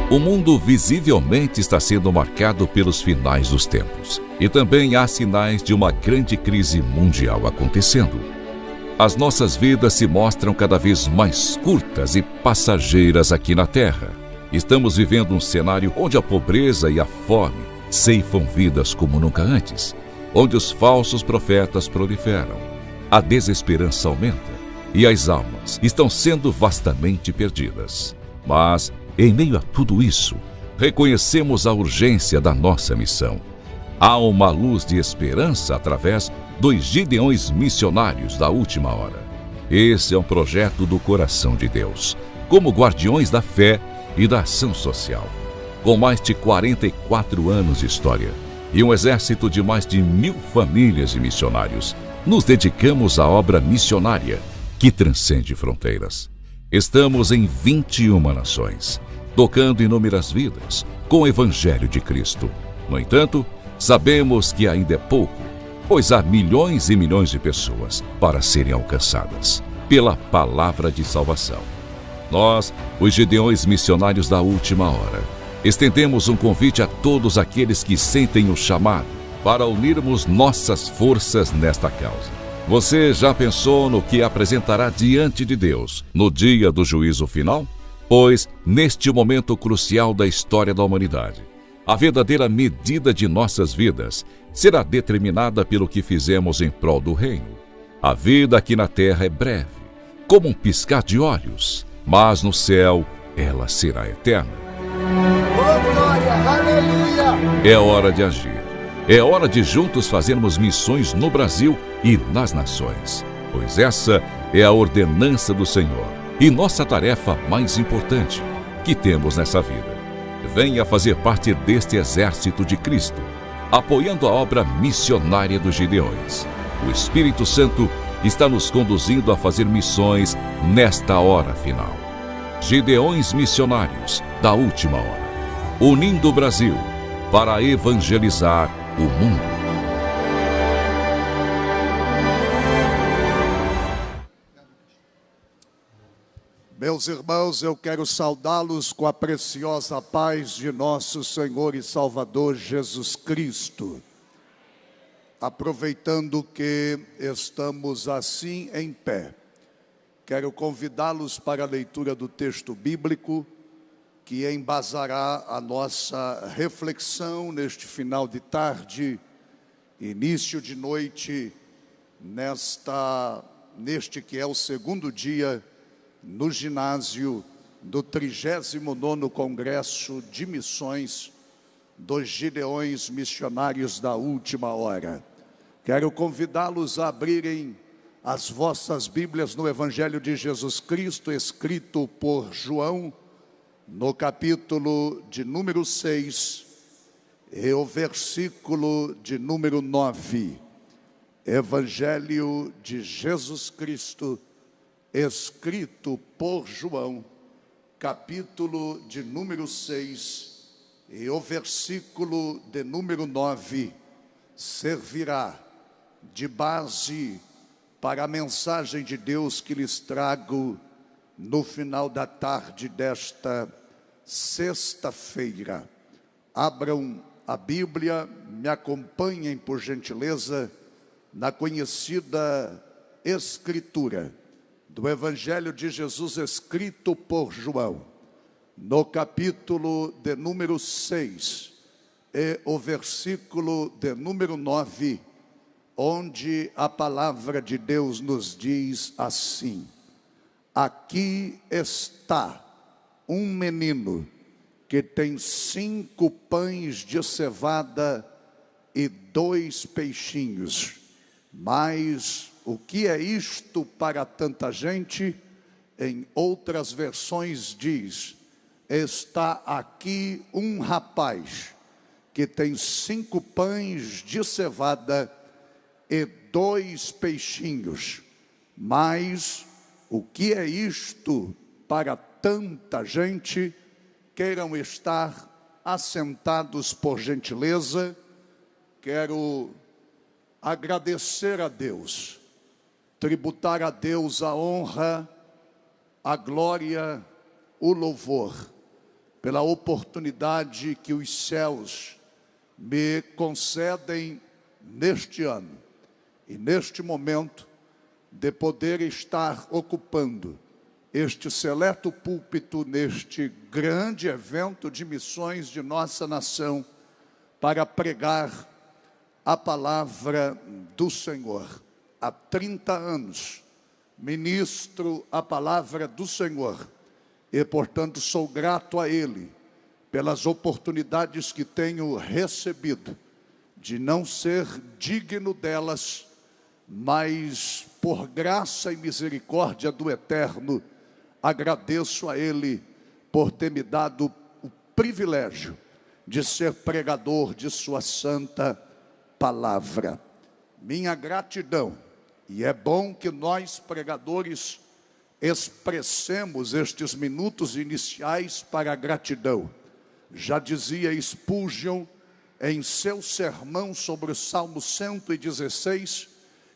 O mundo visivelmente está sendo marcado pelos finais dos tempos. E também há sinais de uma grande crise mundial acontecendo. As nossas vidas se mostram cada vez mais curtas e passageiras aqui na Terra. Estamos vivendo um cenário onde a pobreza e a fome ceifam vidas como nunca antes, onde os falsos profetas proliferam, a desesperança aumenta e as almas estão sendo vastamente perdidas. Mas, em meio a tudo isso, reconhecemos a urgência da nossa missão. Há uma luz de esperança através dos Gideões missionários da última hora. Esse é um projeto do coração de Deus, como guardiões da fé e da ação social. Com mais de 44 anos de história e um exército de mais de 1000 famílias de missionários, nos dedicamos à obra missionária que transcende fronteiras. Estamos em 21 nações, tocando inúmeras vidas com o Evangelho de Cristo. No entanto, sabemos que ainda é pouco, pois há milhões e milhões de pessoas para serem alcançadas pela palavra de salvação. Nós, os Gideões missionários da última hora, estendemos um convite a todos aqueles que sentem o chamado para unirmos nossas forças nesta causa. Você já pensou no que apresentará diante de Deus no dia do juízo final? Pois, neste momento crucial da história da humanidade, a verdadeira medida de nossas vidas será determinada pelo que fizemos em prol do reino. A vida aqui na terra é breve, como um piscar de olhos, mas no céu ela será eterna. Oh, glória, aleluia! É hora de agir. É hora de juntos fazermos missões no Brasil e nas nações, pois essa é a ordenança do Senhor e nossa tarefa mais importante que temos nessa vida. Venha fazer parte deste exército de Cristo, apoiando a obra missionária dos Gideões. O Espírito Santo está nos conduzindo a fazer missões nesta hora final. Gideões missionários da última hora, unindo o Brasil para evangelizar o mundo. Meus irmãos, eu quero saudá-los com a preciosa paz de nosso Senhor e Salvador Jesus Cristo. Aproveitando que estamos assim em pé, quero convidá-los para a leitura do texto bíblico que embasará a nossa reflexão neste final de tarde, início de noite, neste que é o segundo dia no ginásio do 39º Congresso de Missões dos Gideões Missionários da Última Hora. Quero convidá-los a abrirem as vossas Bíblias no Evangelho de Jesus Cristo, escrito por João, no capítulo de número 6, e o versículo de número 9. Evangelho de Jesus Cristo, escrito por João, capítulo de número 6, e o versículo de número 9, servirá de base para a mensagem de Deus que lhes trago no final da tarde desta sexta-feira. Abram a Bíblia, me acompanhem por gentileza na conhecida Escritura do Evangelho de Jesus escrito por João, no capítulo de número 6 e o versículo de número 9, onde a palavra de Deus nos diz assim: aqui está um menino que tem 5 pães de cevada e 2 peixinhos. Mas o que é isto para tanta gente? Em outras versões diz: está aqui um rapaz que tem 5 pães de cevada e 2 peixinhos. Mas o que é isto para tanta gente? Queiram estar assentados por gentileza. Quero agradecer a Deus, tributar a Deus a honra, a glória, o louvor, pela oportunidade que os céus me concedem neste ano e neste momento de poder estar ocupando este seleto púlpito neste grande evento de missões de nossa nação para pregar a palavra do Senhor. Há 30 anos ministro a palavra do Senhor e, portanto, sou grato a Ele pelas oportunidades que tenho recebido, de não ser digno delas, mas por graça e misericórdia do Eterno, agradeço a Ele por ter me dado o privilégio de ser pregador de sua santa palavra. Minha gratidão, e é bom que nós pregadores expressemos estes minutos iniciais para a gratidão. Já dizia Spurgeon em seu sermão sobre o Salmo 116,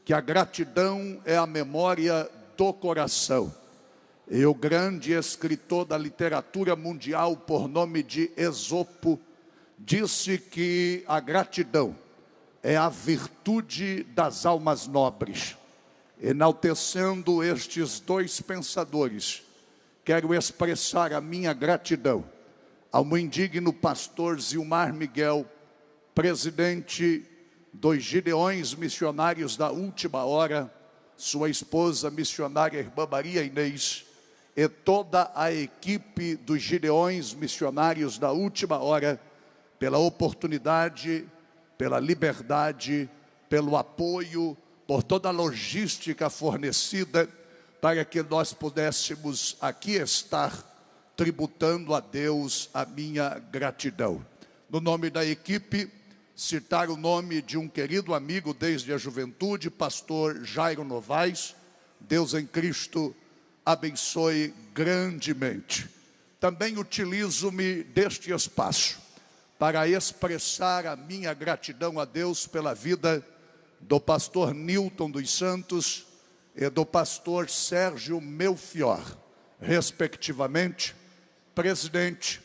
que a gratidão é a memória do coração. E o grande escritor da literatura mundial, por nome de Esopo, disse que a gratidão é a virtude das almas nobres. Enaltecendo estes dois pensadores, quero expressar a minha gratidão ao meu indigno pastor Zilmar Miguel, presidente dos Gideões Missionários da Última Hora, sua esposa missionária Irmã Maria Inês, e toda a equipe dos Gideões Missionários da Última Hora, pela oportunidade, pela liberdade, pelo apoio, por toda a logística fornecida, para que nós pudéssemos aqui estar, tributando a Deus a minha gratidão. No nome da equipe, citar o nome de um querido amigo desde a juventude, pastor Jairo Novaes. Deus em Cristo abençoe grandemente. Também utilizo-me deste espaço para expressar a minha gratidão a Deus pela vida do pastor Nilton dos Santos e do pastor Sérgio Melfior, respectivamente, presidente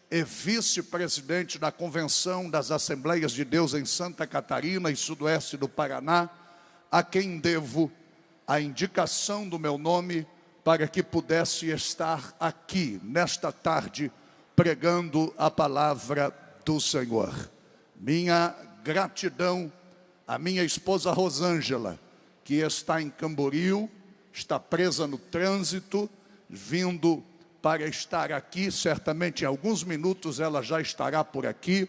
e vice-presidente da Convenção das Assembleias de Deus em Santa Catarina e Sudoeste do Paraná, a quem devo a indicação do meu nome para que pudesse estar aqui, nesta tarde, pregando a palavra do Senhor. Minha gratidão à minha esposa Rosângela, que está em Camboriú, está presa no trânsito, vindo para estar aqui, certamente em alguns minutos ela já estará por aqui,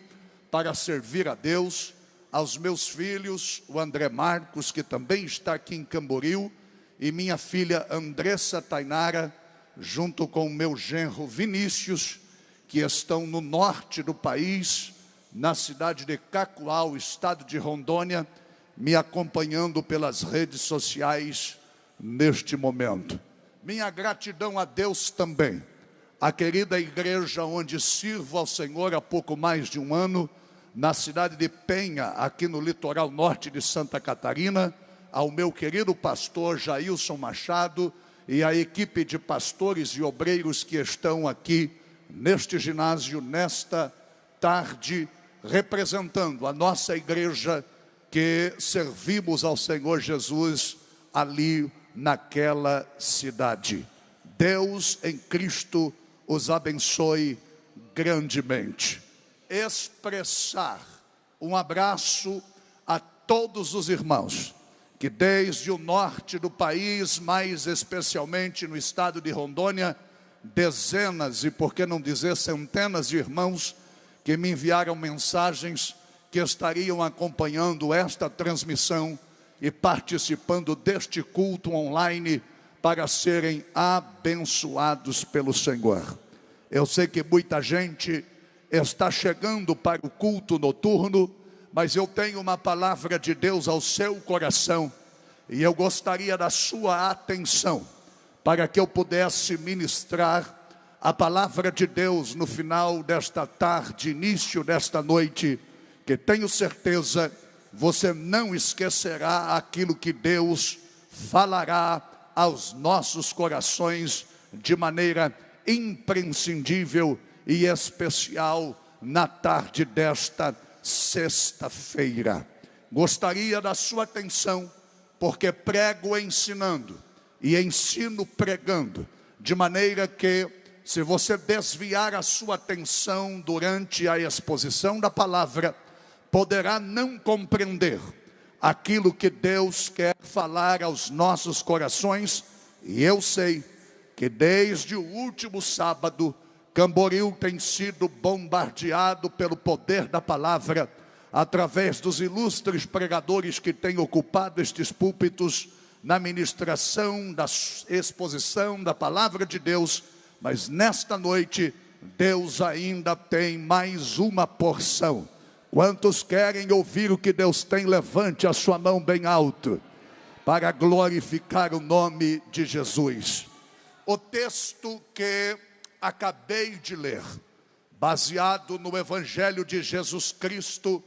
para servir a Deus, aos meus filhos, o André Marcos, que também está aqui em Camboriú, e minha filha Andressa Tainara, junto com o meu genro Vinícius, que estão no norte do país, na cidade de Cacoal, estado de Rondônia, me acompanhando pelas redes sociais neste momento. Minha gratidão a Deus também, a querida igreja onde sirvo ao Senhor há pouco mais de um ano, na cidade de Penha, aqui no litoral norte de Santa Catarina, ao meu querido pastor Jailson Machado e a equipe de pastores e obreiros que estão aqui neste ginásio, nesta tarde, representando a nossa igreja que servimos ao Senhor Jesus ali naquela cidade. Deus em Cristo os abençoe grandemente. Expressar um abraço a todos os irmãos que desde o norte do país, mais especialmente no estado de Rondônia, dezenas e por que não dizer centenas de irmãos que me enviaram mensagens que estariam acompanhando esta transmissão e participando deste culto online para serem abençoados pelo Senhor. Eu sei que muita gente está chegando para o culto noturno, mas eu tenho uma palavra de Deus ao seu coração e eu gostaria da sua atenção para que eu pudesse ministrar a palavra de Deus no final desta tarde, início desta noite, que tenho certeza você não esquecerá aquilo que Deus falará aos nossos corações de maneira imprescindível e especial na tarde desta sexta-feira. Gostaria da sua atenção, porque prego ensinando e ensino pregando, de maneira que, se você desviar a sua atenção durante a exposição da palavra, poderá não compreender aquilo que Deus quer falar aos nossos corações. E eu sei que desde o último sábado, Camboriú tem sido bombardeado pelo poder da palavra, através dos ilustres pregadores que têm ocupado estes púlpitos, na ministração, da exposição da palavra de Deus. Mas nesta noite, Deus ainda tem mais uma porção. Quantos querem ouvir o que Deus tem? Levante a sua mão bem alto, para glorificar o nome de Jesus. O texto que acabei de ler, baseado no Evangelho de Jesus Cristo,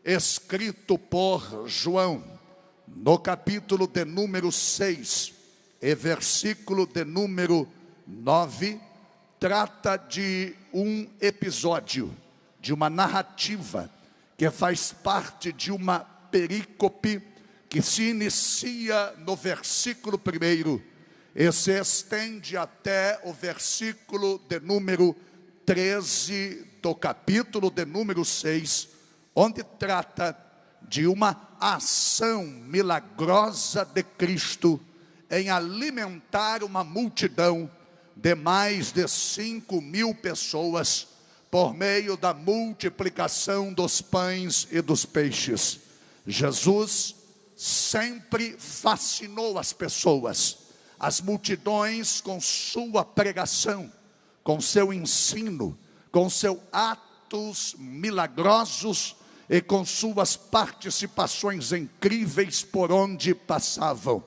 escrito por João, no capítulo de número 6, e versículo de número 9, trata de um episódio, de uma narrativa, que faz parte de uma perícope, que se inicia no versículo 1, e se estende até o versículo de número 13, do capítulo de número 6, onde trata de uma ação milagrosa de Cristo em alimentar uma multidão de mais de 5.000 pessoas, por meio da multiplicação dos pães e dos peixes. Jesus sempre fascinou as pessoas, as multidões, com sua pregação, com seu ensino, com seus atos milagrosos e com suas participações incríveis por onde passavam.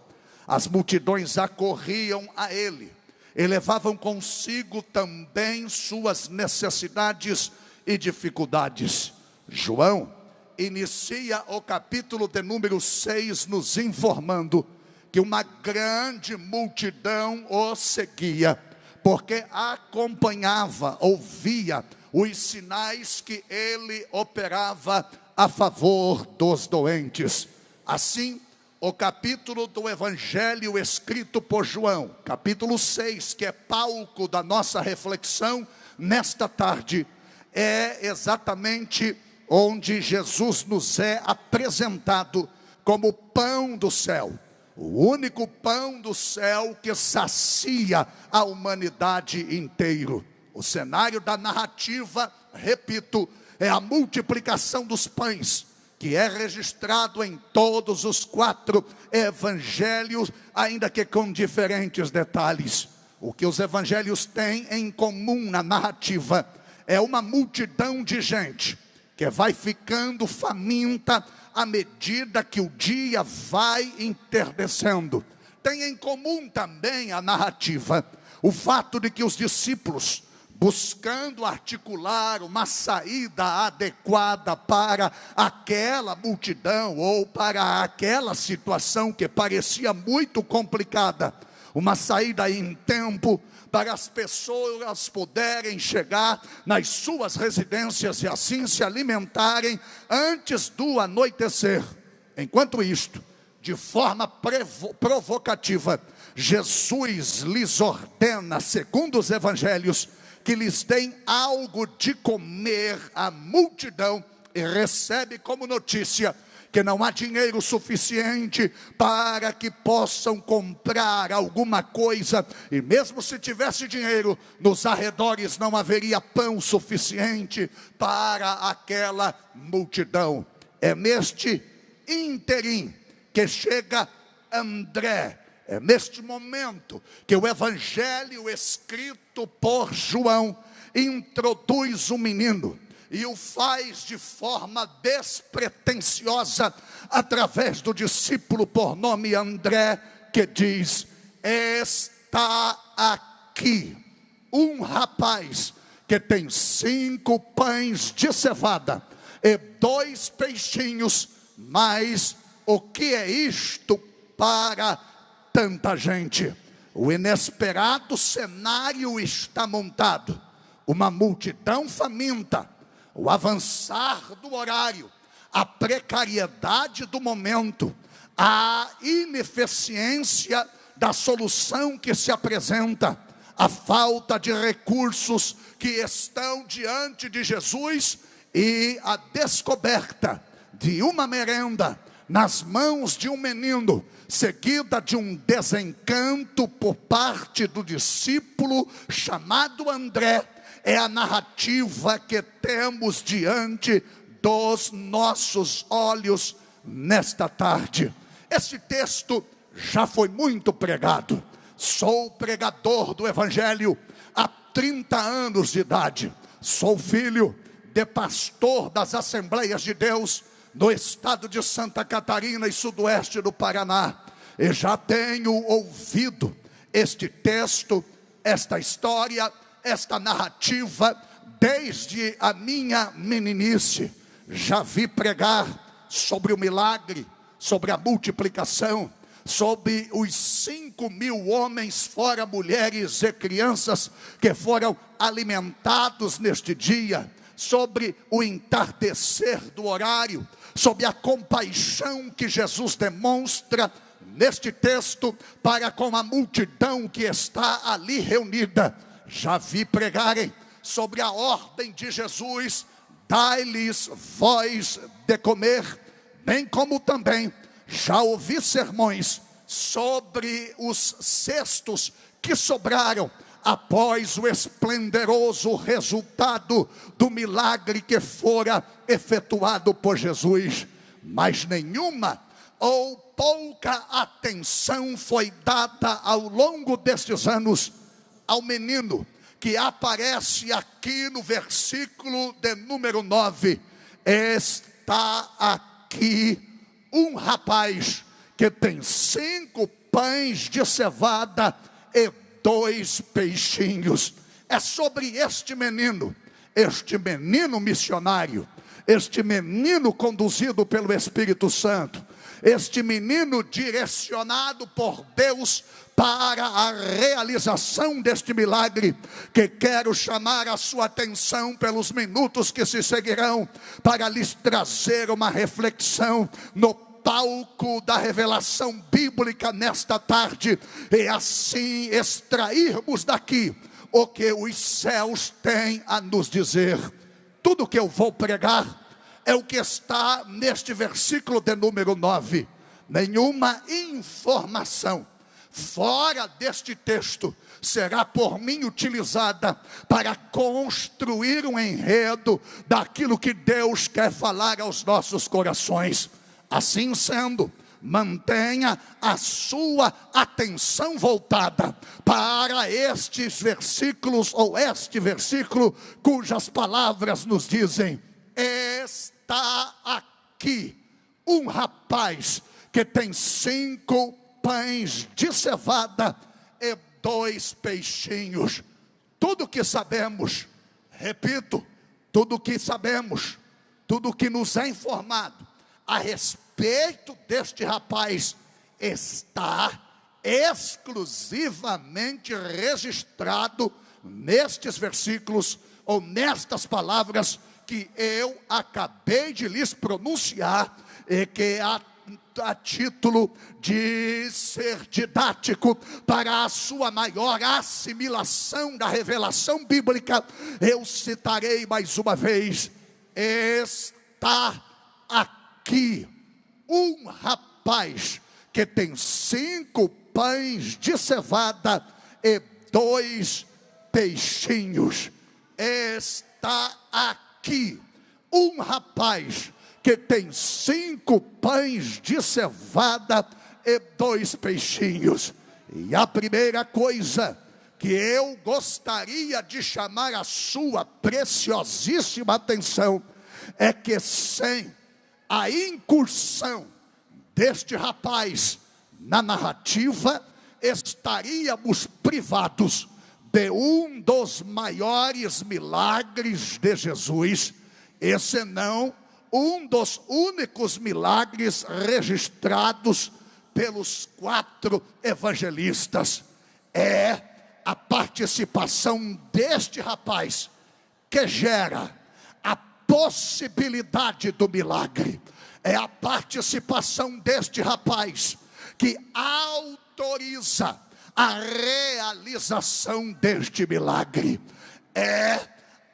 As multidões acorriam a ele e levavam consigo também suas necessidades e dificuldades. João inicia o capítulo de número 6 nos informando que uma grande multidão o seguia, porque acompanhava, ouvia os sinais que ele operava a favor dos doentes. Assim, o capítulo do Evangelho escrito por João, capítulo 6, que é palco da nossa reflexão nesta tarde, é exatamente onde Jesus nos é apresentado como pão do céu, o único pão do céu que sacia a humanidade inteira. O cenário da narrativa, repito, é a multiplicação dos pães, que é registrado em todos os 4 evangelhos, ainda que com diferentes detalhes. O que os evangelhos têm em comum na narrativa é uma multidão de gente que vai ficando faminta à medida que o dia vai entardecendo. Tem em comum também a narrativa o fato de que os discípulos, buscando articular uma saída adequada para aquela multidão, ou para aquela situação que parecia muito complicada, uma saída em tempo para as pessoas poderem chegar nas suas residências e assim se alimentarem antes do anoitecer. Enquanto isto, de forma provocativa, Jesus lhes ordena, segundo os evangelhos, que lhes deem algo de comer à multidão, e recebe como notícia que não há dinheiro suficiente para que possam comprar alguma coisa, e mesmo se tivesse dinheiro, nos arredores não haveria pão suficiente para aquela multidão. É neste ínterim que chega André. É neste momento que o evangelho escrito por João introduz o menino e o faz de forma despretensiosa, através do discípulo por nome André, que diz: está aqui um rapaz que tem 5 pães de cevada e 2 peixinhos, mas o que é isto para tanta gente? O inesperado cenário está montado. uma multidão faminta, o avançar do horário, a precariedade do momento, a ineficiência da solução que se apresenta, a falta de recursos que estão diante de Jesus e a descoberta de uma merenda nas mãos de um menino, seguida de um desencanto por parte do discípulo chamado André, é a narrativa que temos diante dos nossos olhos nesta tarde. Este texto já foi muito pregado. Sou pregador do Evangelho há 30 anos de idade. Sou filho de pastor das Assembleias de Deus no estado de Santa Catarina e sudoeste do Paraná. E já tenho ouvido este texto, esta história, esta narrativa desde a minha meninice. Já vi pregar sobre o milagre, sobre a multiplicação, sobre os 5.000 homens, fora mulheres e crianças, que foram alimentados neste dia, sobre o entardecer do horário, sobre a compaixão que Jesus demonstra neste texto para com a multidão que está ali reunida. Já vi pregarem sobre a ordem de Jesus: dai-lhes vós de comer, bem como também já ouvi sermões sobre os cestos que sobraram após o esplendoroso resultado do milagre que fora efetuado por Jesus. Mas nenhuma ou pouca atenção foi dada ao longo destes anos ao menino que aparece aqui no versículo de número 9. Está aqui um rapaz que tem 5 pães de cevada e 2 peixinhos. É sobre este menino missionário, este menino conduzido pelo Espírito Santo, este menino direcionado por Deus para a realização deste milagre, que quero chamar a sua atenção pelos minutos que se seguirão, para lhes trazer uma reflexão no palco da revelação bíblica nesta tarde, e assim extrairmos daqui o que os céus têm a nos dizer. Tudo que eu vou pregar é o que está neste versículo de número 9. Nenhuma informação fora deste texto será por mim utilizada para construir um enredo daquilo que Deus quer falar aos nossos corações. Assim sendo, mantenha a sua atenção voltada para estes versículos, ou este versículo, cujas palavras nos dizem: está aqui um rapaz que tem 5 pães de cevada e 2 peixinhos. Tudo que sabemos, repito, tudo que sabemos, tudo que nos é informado a respeito deste rapaz está exclusivamente registrado nestes versículos, ou nestas palavras que eu acabei de lhes pronunciar, e que a título de ser didático para a sua maior assimilação da revelação bíblica, eu citarei mais uma vez: está aqui um rapaz que tem 5 pães de cevada e 2 peixinhos. Está aqui um rapaz que tem 5 pães de cevada e 2 peixinhos. E a primeira coisa que eu gostaria de chamar a sua preciosíssima atenção é que sem a incursão deste rapaz na narrativa, estaríamos privados de um dos maiores milagres de Jesus, e se não um dos únicos milagres registrados pelos 4 evangelistas. É a participação deste rapaz que gera a possibilidade do milagre. É a participação deste rapaz que autoriza a realização deste milagre. É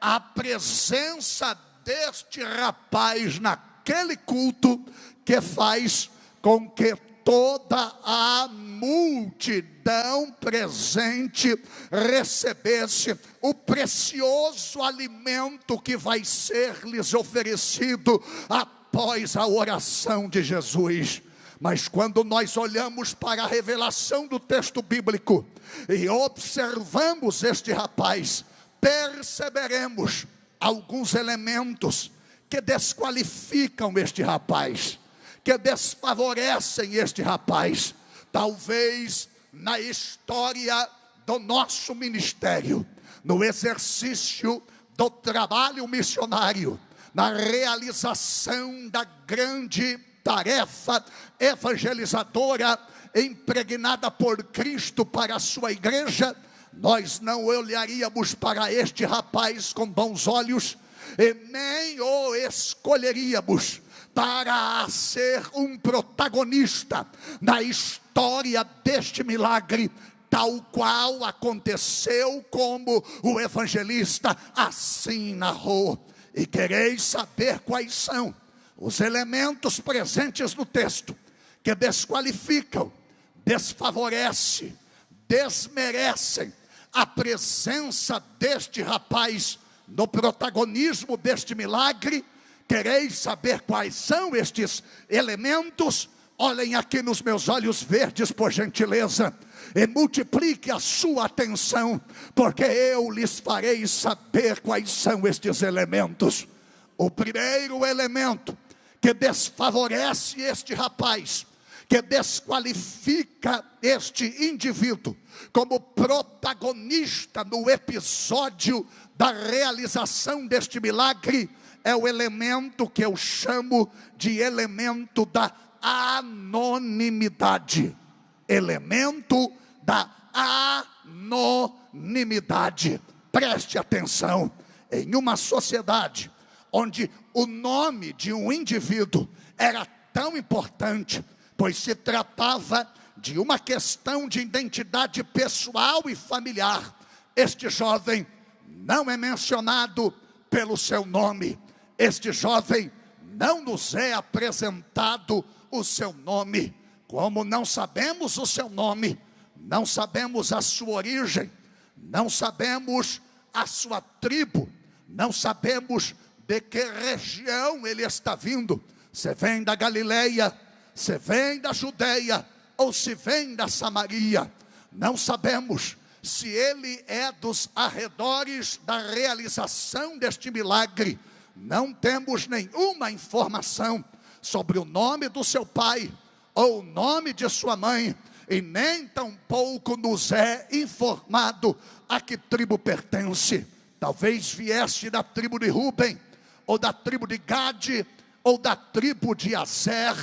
a presença deste rapaz naquele culto que faz com que toda a multidão presente recebesse o precioso alimento que vai ser lhes oferecido após a oração de Jesus. Mas quando nós olhamos para a revelação do texto bíblico e observamos este rapaz, perceberemos alguns elementos que desqualificam este rapaz, que desfavorecem este rapaz. Talvez na história do nosso ministério, no exercício do trabalho missionário, na realização da grande tarefa evangelizadora impregnada por Cristo para a sua igreja, nós não olharíamos para este rapaz com bons olhos e nem o escolheríamos para ser um protagonista na história deste milagre, tal qual aconteceu como o evangelista assim narrou. E quereis saber quais são os elementos presentes no texto que desqualificam, desfavorecem, desmerecem a presença deste rapaz no protagonismo deste milagre? Quereis saber quais são estes elementos? Olhem aqui nos meus olhos verdes, por gentileza, e multiplique a sua atenção, porque eu lhes farei saber quais são estes elementos. O primeiro elemento que desfavorece este rapaz, que desqualifica este indivíduo como protagonista no episódio da realização deste milagre, é o elemento que eu chamo de elemento da anonimidade. Elemento da anonimidade. Preste atenção, em uma sociedade onde o nome de um indivíduo era tão importante, pois se tratava de uma questão de identidade pessoal e familiar, este jovem não é mencionado pelo seu nome. Este jovem não nos é apresentado o seu nome. Como não sabemos o seu nome, não sabemos a sua origem, não sabemos a sua tribo, não sabemos de que região ele está vindo, se vem da Galileia, se vem da Judeia, ou se vem da Samaria. Não sabemos se ele é dos arredores da realização deste milagre. Não temos nenhuma informação sobre o nome do seu pai, ou o nome de sua mãe, e nem tampouco nos é informado a que tribo pertence. Talvez viesse da tribo de Ruben, ou da tribo de Gade, ou da tribo de Aser,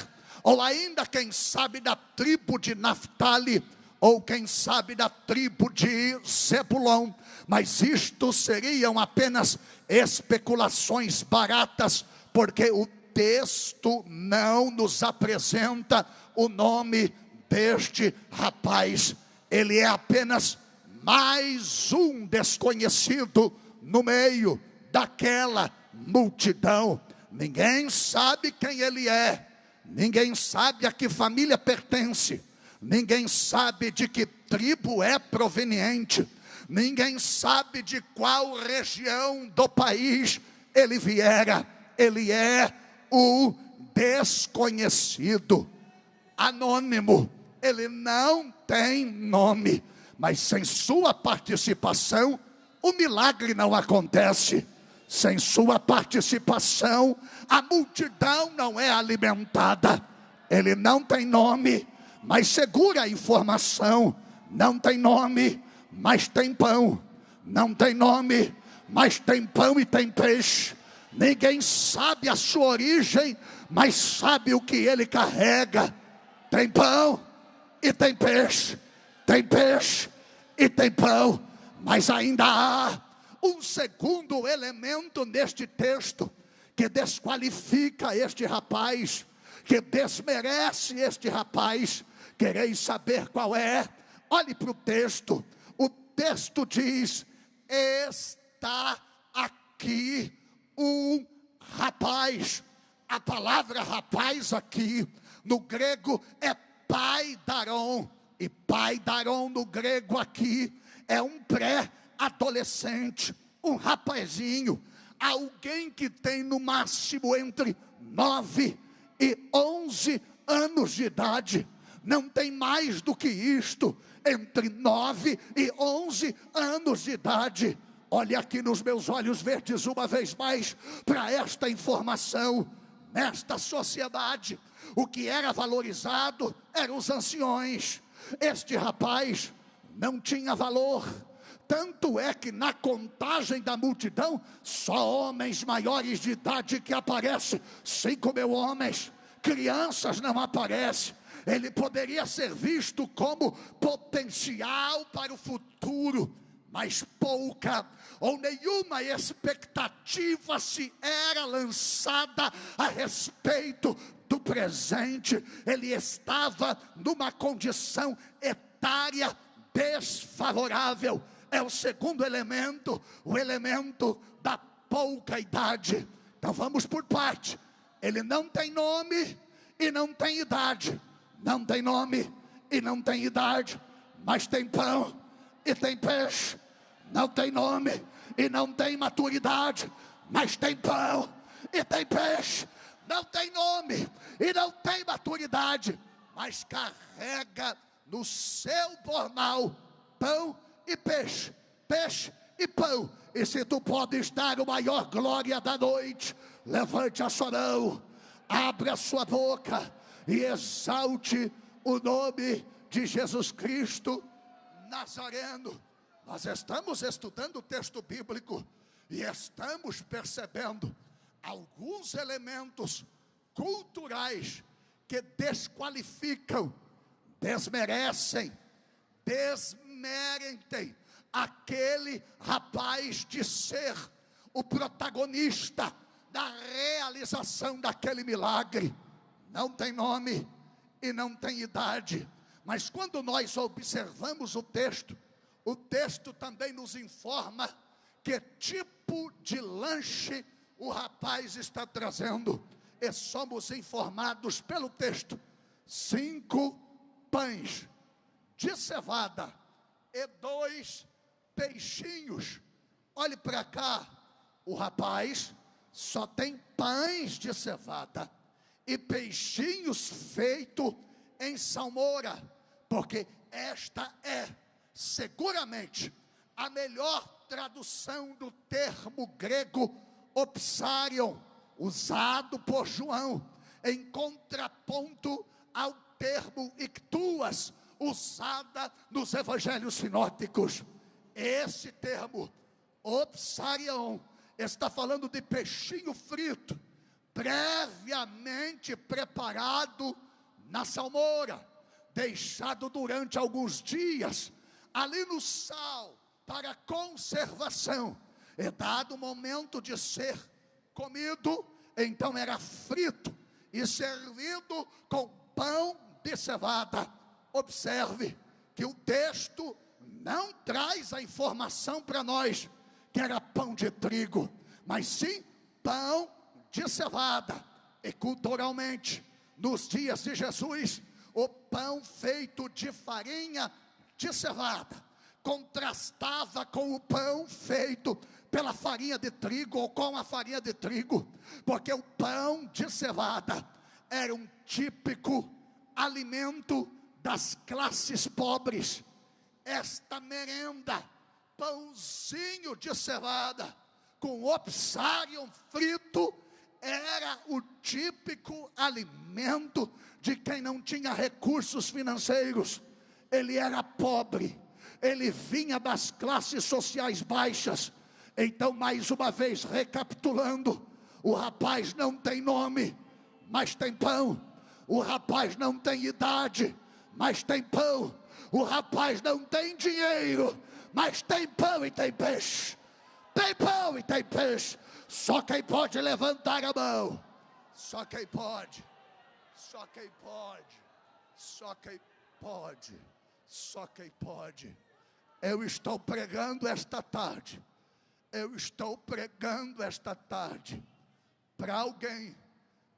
ou ainda, quem sabe, da tribo de Naftali, ou quem sabe da tribo de Zebulon. Mas isto seriam apenas especulações baratas, porque o texto não nos apresenta o nome deste rapaz. Ele é apenas mais um desconhecido no meio daquela multidão. Ninguém sabe quem ele é, ninguém sabe a que família pertence, ninguém sabe de que tribo é proveniente, ninguém sabe de qual região do país ele viera. Ele é o desconhecido, anônimo. Ele não tem nome, mas sem sua participação o milagre não acontece. Sem sua participação a multidão não é alimentada. Ele não tem nome, mas segura a informação. Não tem nome, mas tem pão. Não tem nome, mas tem pão e tem peixe. Ninguém sabe a sua origem, mas sabe o que ele carrega. Tem pão e tem peixe. Tem peixe e tem pão. Mas ainda há um segundo elemento neste texto que desqualifica este rapaz, que desmerece este rapaz. Quereis saber qual é? Olhe para o texto. O texto diz: está aqui um rapaz. A palavra rapaz aqui no grego é paidaron, e paidaron no grego aqui é um pré-adolescente, um rapazinho, alguém que tem no máximo entre 9 e 11 anos de idade. Não tem mais do que isto, entre 9 e 11 anos de idade. Olhe aqui nos meus olhos verdes uma vez mais para esta informação. Nesta sociedade, o que era valorizado eram os anciões. Este rapaz não tinha valor. Tanto é que na contagem da multidão, só homens maiores de idade que aparecem. 5.000 homens, crianças não aparecem. Ele poderia ser visto como potencial para o futuro, mas pouca ou nenhuma expectativa se era lançada a respeito do presente. Ele estava numa condição etária desfavorável. É o segundo elemento, o elemento da pouca idade. Então vamos por parte. Ele não tem nome e não tem idade. Não tem nome e não tem idade, mas tem pão e tem peixe. Não tem nome e não tem maturidade, mas tem pão e tem peixe. Não tem nome e não tem maturidade, mas carrega no seu bormal pão e peixe, peixe e pão. E se tu podes dar a maior glória da noite, levante a sua mão, abre a sua boca e exalte o nome de Jesus Cristo Nazareno. Nós estamos estudando o texto bíblico e estamos percebendo alguns elementos culturais que desqualificam, desmerecem, desmerentem aquele rapaz de ser o protagonista da realização daquele milagre. Não tem nome e não tem idade, mas quando nós observamos o texto também nos informa que tipo de lanche o rapaz está trazendo. E somos informados pelo texto: 5 pães de cevada e 2 peixinhos. Olhe para cá, o rapaz só tem pães de cevada e peixinhos feitos em salmoura, porque esta é seguramente a melhor tradução do termo grego opsarion, usado por João, em contraponto ao termo ictuas, usada nos evangelhos sinóticos. Esse termo opsarion está falando de peixinho frito, previamente preparado na salmoura, deixado durante alguns dias ali no sal para conservação, e dado o momento de ser comido, então era frito e servido com pão de cevada. Observe que o texto não traz a informação para nós que era pão de trigo, mas sim pão de cevada. E culturalmente, nos dias de Jesus, o pão feito de farinha de cevada contrastava com o pão feito pela farinha de trigo ou com a farinha de trigo, porque o pão de cevada era um típico alimento das classes pobres. Esta merenda, pãozinho de cevada com opsário frito, era o típico alimento de quem não tinha recursos financeiros. Ele era pobre, ele vinha das classes sociais baixas. Então, mais uma vez, recapitulando, o rapaz não tem nome, mas tem pão. O rapaz não tem idade, mas tem pão. O rapaz não tem dinheiro, mas tem pão e tem peixe. tem pão e tem peixe. Só quem pode levantar a mão. Só quem pode. Só quem pode. Só quem pode. Só quem pode. Eu estou pregando esta tarde. Eu estou pregando esta tarde para alguém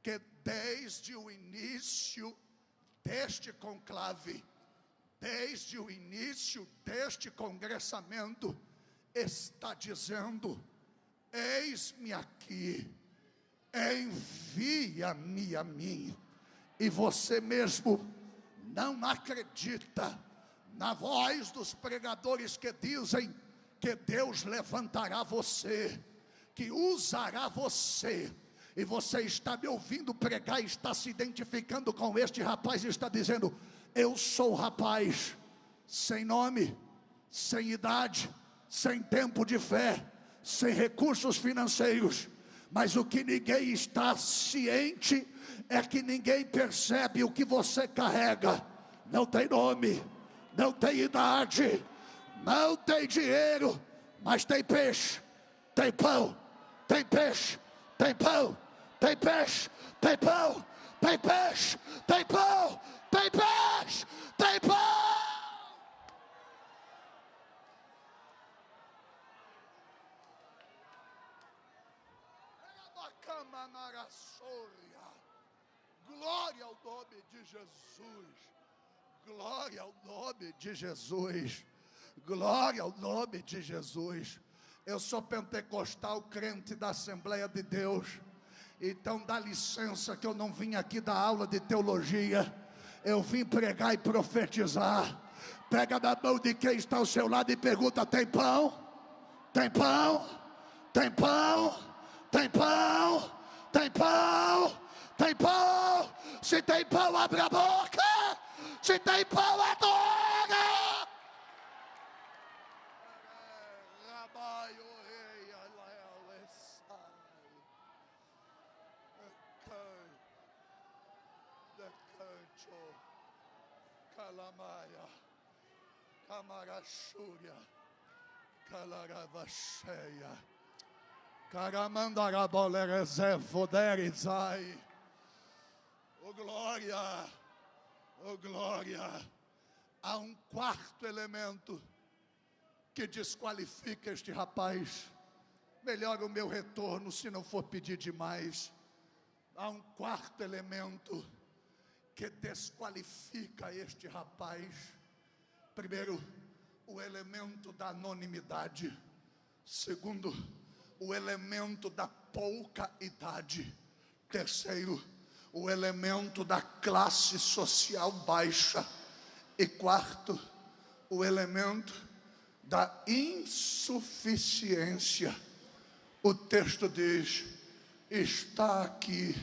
que desde o início deste conclave, desde o início deste congressamento, está dizendo: eis-me aqui, envia-me a mim. E você mesmo não acredita na voz dos pregadores que dizem que Deus levantará você, que usará você. E você está me ouvindo pregar, está se identificando com este rapaz e está dizendo: eu sou rapaz, sem nome, sem idade, sem tempo de fé, sem recursos financeiros. Mas o que ninguém está ciente é que ninguém percebe o que você carrega. Não tem nome, não tem idade, não tem dinheiro, mas tem peixe, tem pão, tem peixe, tem pão, tem peixe, tem pão, tem peixe, tem pão, tem peixe, tem pão. Glória ao nome de Jesus. Glória ao nome de Jesus. Glória ao nome de Jesus. Eu sou pentecostal, crente da Assembleia de Deus. Então dá licença que eu não vim aqui dar aula de teologia. Eu vim pregar e profetizar. Pega na mão de quem está ao seu lado e pergunta: tem pão? Tem pão? Tem pão? Tem pão? Tem pão? Tem pão? Se tem pão, abre a boca. Se tem pão, adora. Calamaia, Camarachúria, Calaravacheia, Caramandarabolerezevoderizai. Oh glória, oh glória. Há um quarto elemento que desqualifica este rapaz. Melhor o meu retorno se não for pedir demais. Há um quarto elemento que desqualifica este rapaz. Primeiro, o elemento da anonimidade. Segundo, o elemento da pouca idade. Terceiro, o elemento da classe social baixa. E quarto, o elemento da insuficiência. O texto diz: está aqui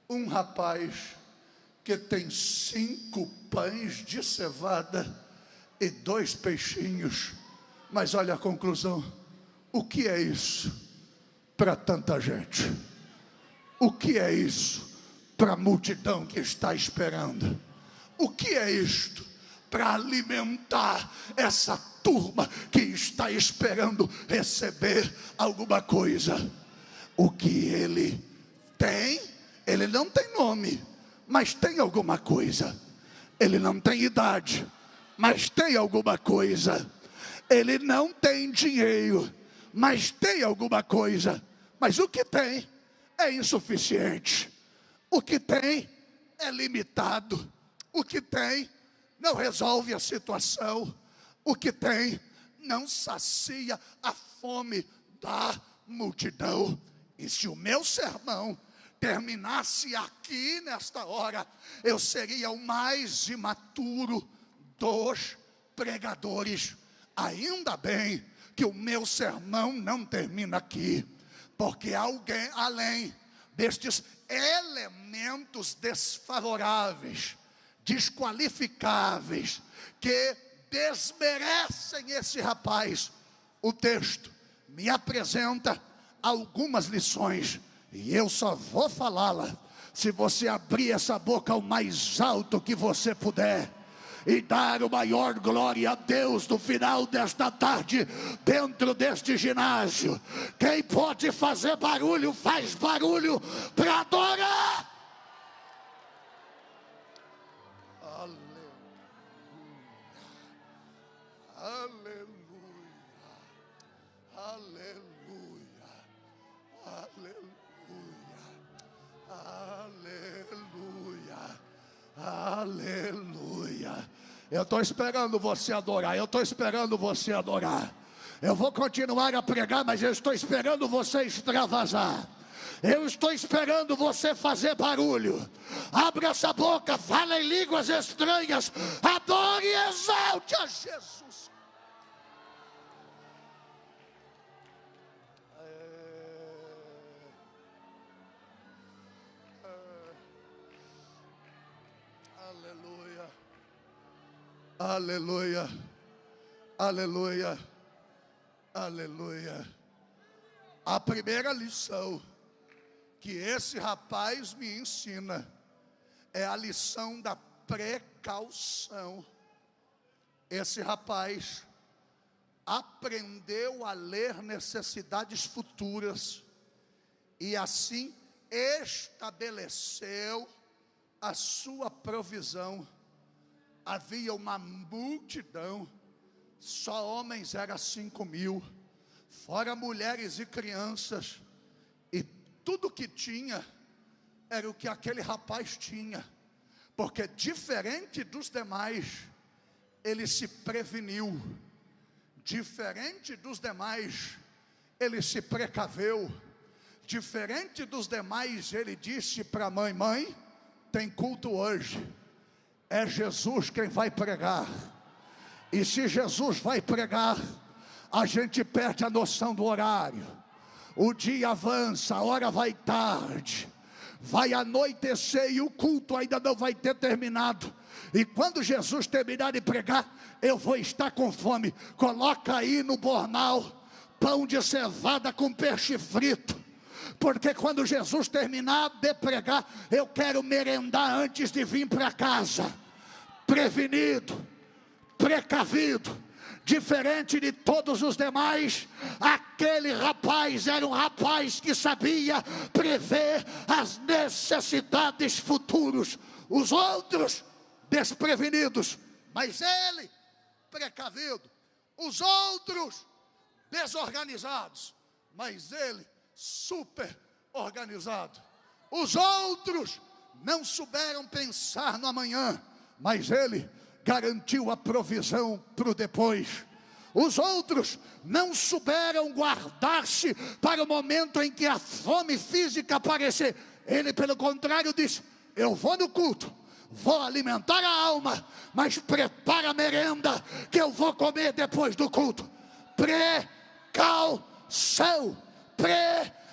um rapaz que tem 5 pães de cevada e 2 peixinhos. Mas olha a conclusão. O que é isso para tanta gente? O que é isso para a multidão que está esperando? O que é isto para alimentar essa turma que está esperando receber alguma coisa? O que ele tem, ele não tem nome, mas tem alguma coisa. Ele não tem idade, mas tem alguma coisa. Ele não tem dinheiro, mas tem alguma coisa. Mas o que tem é insuficiente. O que tem é limitado. O que tem não resolve a situação. O que tem não sacia a fome da multidão. E se o meu sermão terminasse aqui nesta hora, eu seria o mais imaturo dos pregadores. Ainda bem que o meu sermão não termina aqui, porque alguém além destes elementos desfavoráveis, desqualificáveis, que desmerecem esse rapaz, o texto me apresenta algumas lições, e eu só vou falá-la se você abrir essa boca o mais alto que você puder e dar o maior glória a Deus no final desta tarde, dentro deste ginásio. Quem pode fazer barulho, faz barulho para adorar. Aleluia, aleluia, aleluia, aleluia, aleluia. Eu estou esperando você adorar, eu estou esperando você adorar. Eu vou continuar a pregar, mas eu estou esperando você extravasar. Eu estou esperando você fazer barulho. Abra essa boca, fala em línguas estranhas, adore e exalte a Jesus. Aleluia, aleluia, aleluia, aleluia. A primeira lição que esse rapaz me ensina é a lição da precaução. Esse rapaz aprendeu a ler necessidades futuras e assim estabeleceu a sua provisão. Havia uma multidão, só homens era 5.000, fora mulheres e crianças, e tudo que tinha era o que aquele rapaz tinha, porque diferente dos demais, ele se preveniu, diferente dos demais, ele se precaveu, diferente dos demais, ele disse para a mãe: mãe, tem culto hoje, é Jesus quem vai pregar. E se Jesus vai pregar, a gente perde a noção do horário. O dia avança, a hora vai tarde, vai anoitecer e o culto ainda não vai ter terminado. E quando Jesus terminar de pregar, eu vou estar com fome. Coloca aí no bornal pão de cevada com peixe frito, porque quando Jesus terminar de pregar, eu quero merendar antes de vir para casa, prevenido, precavido. Diferente de todos os demais, aquele rapaz era um rapaz que sabia prever as necessidades futuras. Os outros desprevenidos, mas ele precavido. Os outros desorganizados, mas ele super organizado. Os outros não souberam pensar no amanhã, mas ele garantiu a provisão para o depois. Os outros não souberam guardar-se para o momento em que a fome física aparecer. Ele, pelo contrário, disse: eu vou no culto, vou alimentar a alma, mas prepara a merenda que eu vou comer depois do culto. Precaução,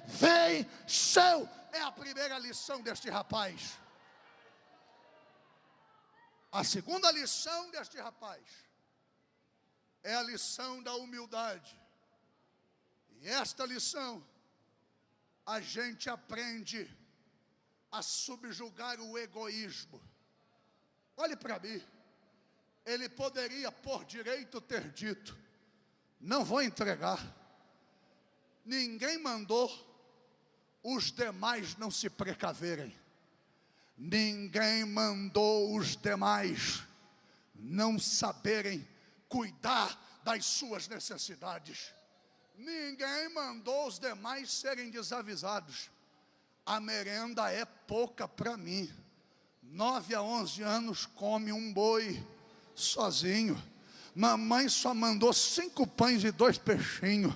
prevenção é a primeira lição deste rapaz. A segunda lição deste rapaz é a lição da humildade. E esta lição, a gente aprende a subjugar o egoísmo. Olhe para mim, ele poderia por direito ter dito: não vou entregar. Ninguém mandou os demais não se precaverem. Ninguém mandou os demais não saberem cuidar das suas necessidades. Ninguém mandou os demais serem desavisados. A merenda é pouca para mim. 9 a 11 anos come um boi sozinho. Mamãe só mandou 5 pães e 2 peixinhos.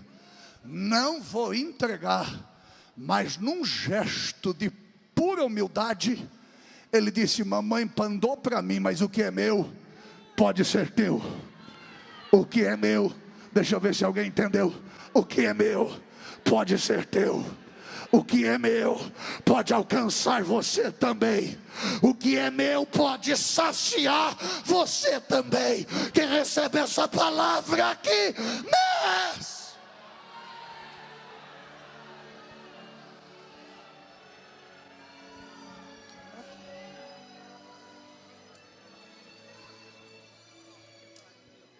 Não vou entregar. Mas num gesto de pura humildade, ele disse: mamãe mandou para mim, mas o que é meu pode ser teu. O que é meu, deixa eu ver se alguém entendeu. O que é meu pode ser teu. O que é meu pode alcançar você também. O que é meu pode saciar você também. Quem recebe essa palavra aqui, mas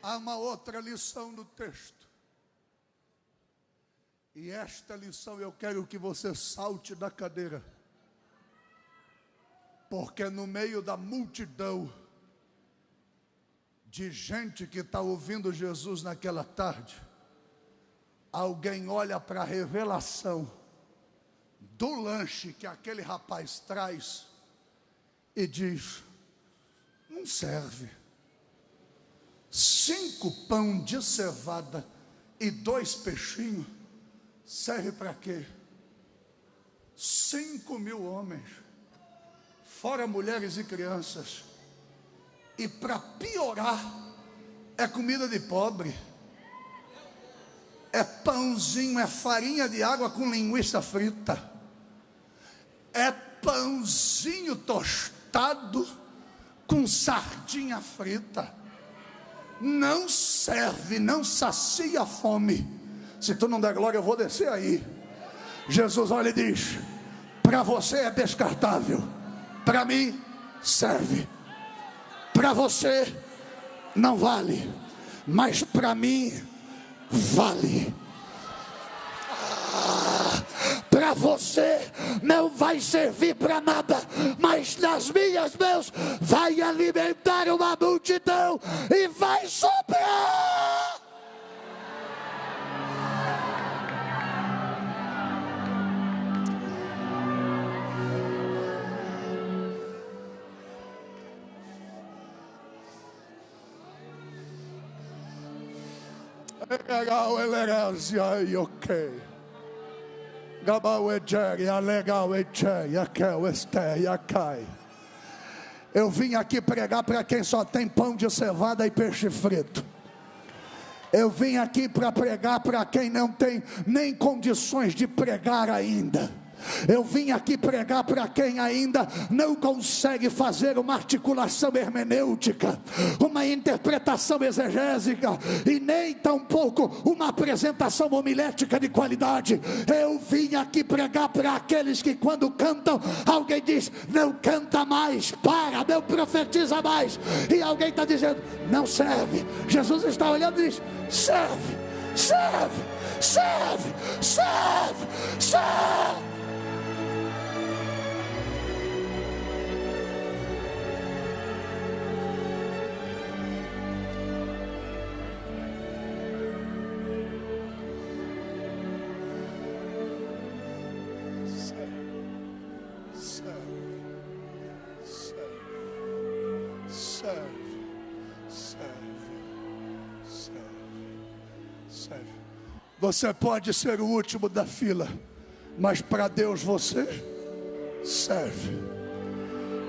Há uma outra lição no texto. E esta lição eu quero que você salte da cadeira. Porque no meio da multidão de gente que está ouvindo Jesus naquela tarde, alguém olha para a revelação do lanche que aquele rapaz traz e diz: não serve. 5 pão de cevada e 2 peixinhos, serve para quê? 5.000 homens, fora mulheres e crianças. E para piorar, é comida de pobre. É pãozinho, é farinha de água com linguiça frita. É pãozinho tostado com sardinha frita. Não serve, não sacia a fome. Se tu não der glória, eu vou descer aí. Jesus olha e diz: para você é descartável, para mim serve. Para você não vale, mas para mim vale. Para você não vai servir para nada, mas nas minhas mãos vai alimentar uma multidão e vai sobrar. Legal, é ok. Eu vim aqui pregar para quem só tem pão de cevada e peixe frito. Eu vim aqui para pregar para quem não tem nem condições de pregar ainda. Eu vim aqui pregar para quem ainda não consegue fazer uma articulação hermenêutica, uma interpretação exegésica e nem tampouco uma apresentação homilética de qualidade. Eu vim aqui pregar para aqueles que quando cantam, alguém diz: não canta mais, para, não profetiza mais, e alguém está dizendo: não serve. Jesus está olhando e diz: serve, serve, serve, serve, serve. Você pode ser o último da fila, mas para Deus você serve.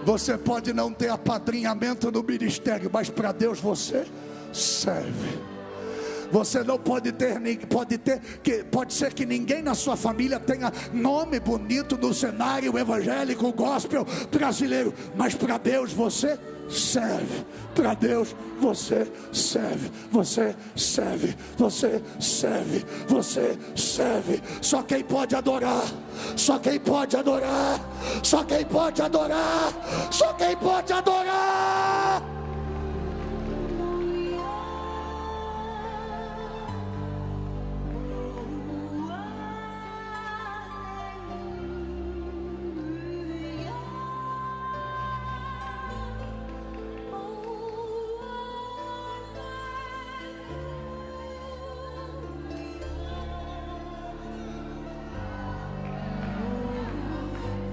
Você pode não ter apadrinhamento no ministério, mas para Deus você serve. Você não pode ter, pode ser que ninguém na sua família tenha nome bonito no cenário evangélico, gospel brasileiro, mas para Deus você serve. Para Deus você serve. Você serve. Você serve. Você serve. Só quem pode adorar. Só quem pode adorar. Só quem pode adorar. Só quem pode adorar.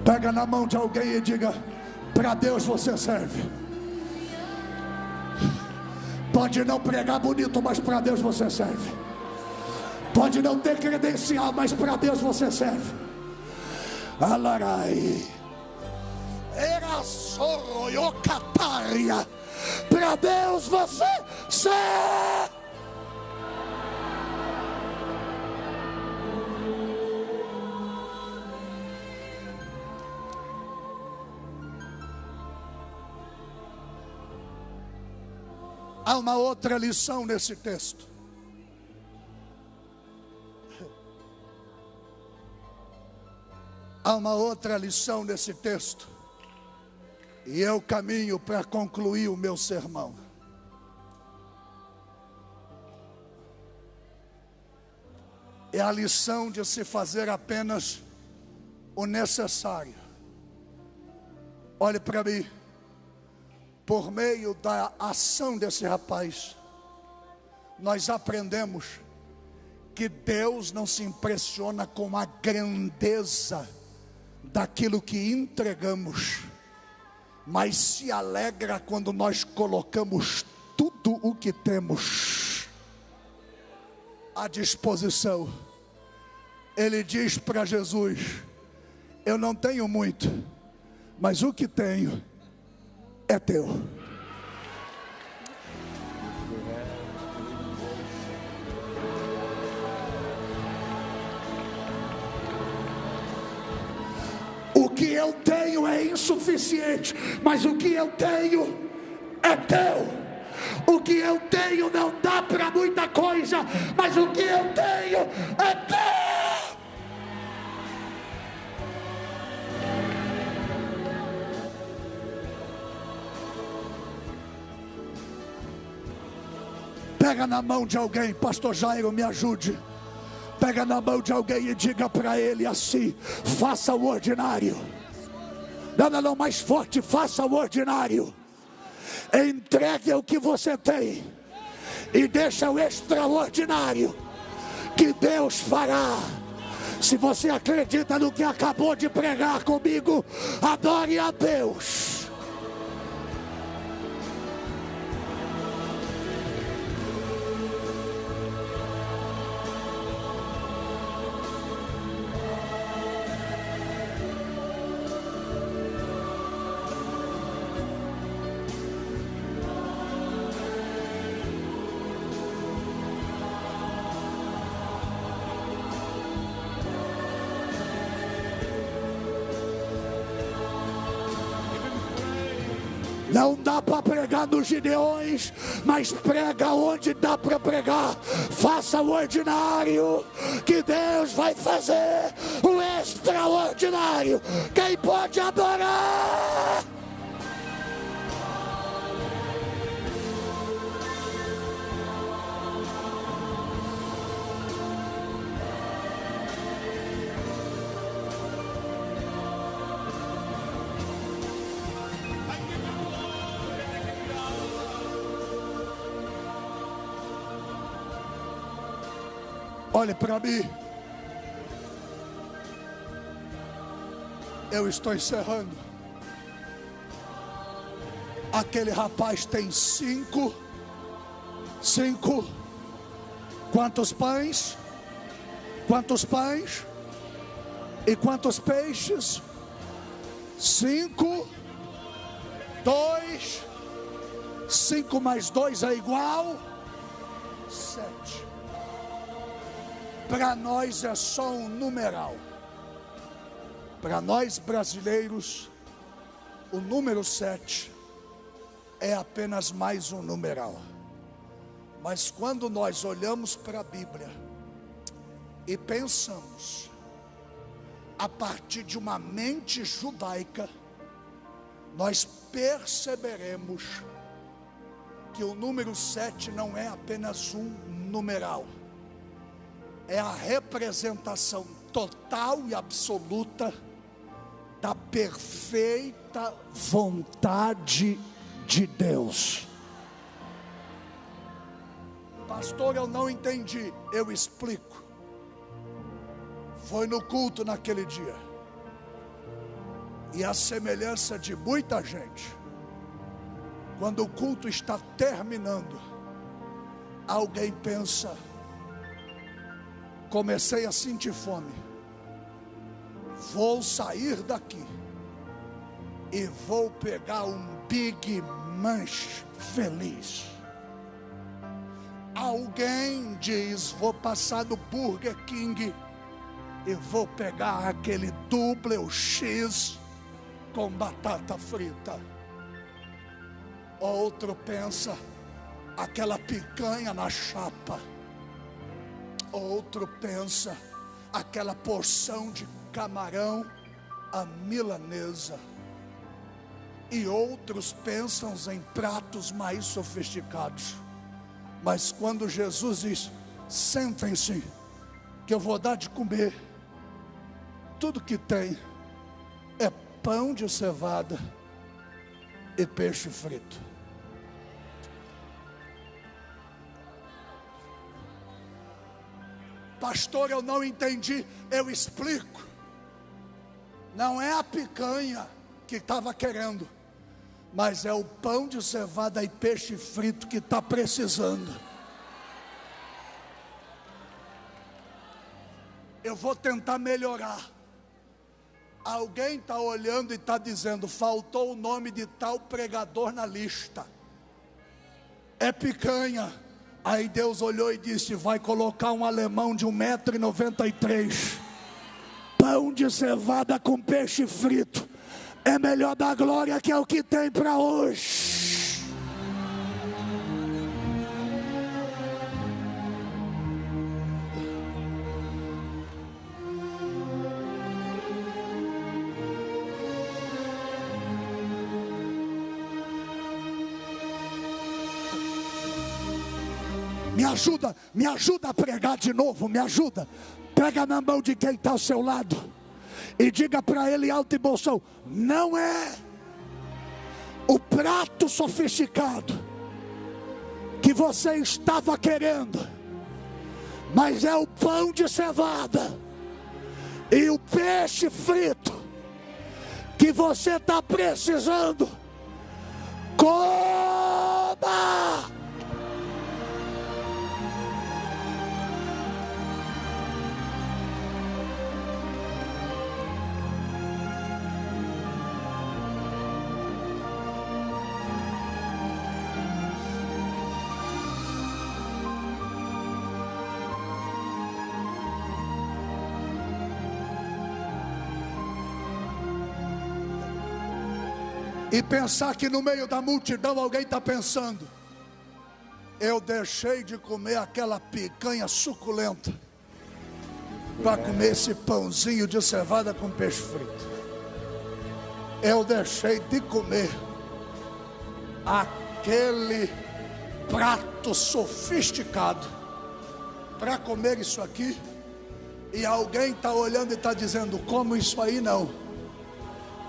Pega na mão de alguém e diga: para Deus você serve. Pode não pregar bonito, mas para Deus você serve. Pode não ter credencial, mas para Deus você serve. Alarai era soroiocataria. Para Deus você serve. Há uma outra lição nesse texto. Há uma outra lição nesse texto. E eu caminho para concluir o meu sermão. é a lição de se fazer apenas o necessário. Olhe para mim. Por meio da ação desse rapaz, nós aprendemos que Deus não se impressiona com a grandeza daquilo que entregamos, mas se alegra quando nós colocamos tudo o que temos à disposição. Ele diz para Jesus: eu não tenho muito, mas o que tenho é teu. O que eu tenho é insuficiente, mas o que eu tenho é teu. O que eu tenho não dá para muita coisa, mas o que eu tenho é teu. Pega na mão de alguém, pastor Jairo, me ajude. Pega na mão de alguém e diga para ele assim: faça o ordinário. Não, mais forte, faça o ordinário. Entregue o que você tem e deixa o extraordinário que Deus fará. Se você acredita no que acabou de pregar comigo, adore a Deus. Não dá para pregar nos Gideões, mas prega onde dá para pregar. Faça o ordinário, que Deus vai fazer o extraordinário. Quem pode adorar? Olhe para mim. Eu estou encerrando. Aquele rapaz tem cinco. Quantos pães? Quantos pães? E quantos peixes? 5. 2. 5 mais 2 é igual 7. Para nós é só um numeral. Para nós brasileiros, o número 7 é apenas mais um numeral. Mas quando nós olhamos para a Bíblia e pensamos a partir de uma mente judaica, nós perceberemos que o número 7 não é apenas um numeral. É a representação total e absoluta da perfeita vontade de Deus. Pastor, eu não entendi. Eu explico. Foi no culto naquele dia. E a semelhança de muita gente, quando o culto está terminando, alguém pensa: comecei a sentir fome, vou sair daqui e vou pegar um Big Manch feliz. Alguém diz: vou passar no Burger King e vou pegar aquele Double X com batata frita. Outro pensa: aquela picanha na chapa. Outro pensa: aquela porção de camarão à milanesa. E outros pensam em pratos mais sofisticados. Mas quando Jesus diz: sentem-se, que eu vou dar de comer, tudo que tem é pão de cevada e peixe frito. Pastor, eu não entendi. Eu explico. Não é a picanha que estava querendo, mas é o pão de cevada e peixe frito que está precisando. Eu vou tentar melhorar. Alguém está olhando e está dizendo: faltou o nome de tal pregador na lista. É picanha. Aí Deus olhou e disse: vai colocar um alemão de 1,93 m. Pão de cevada com peixe frito. É melhor dar glória, que é o que tem para hoje. Me ajuda a pregar de novo, me ajuda. Pega na mão de quem está ao seu lado e diga para ele alto e bom som: não é o prato sofisticado que você estava querendo, mas é o pão de cevada e o peixe frito que você está precisando. Coma! E pensar que no meio da multidão alguém está pensando: eu deixei de comer aquela picanha suculenta para comer esse pãozinho de cevada com peixe frito. Eu deixei de comer aquele prato sofisticado para comer isso aqui. E alguém está olhando e está dizendo: como isso aí não?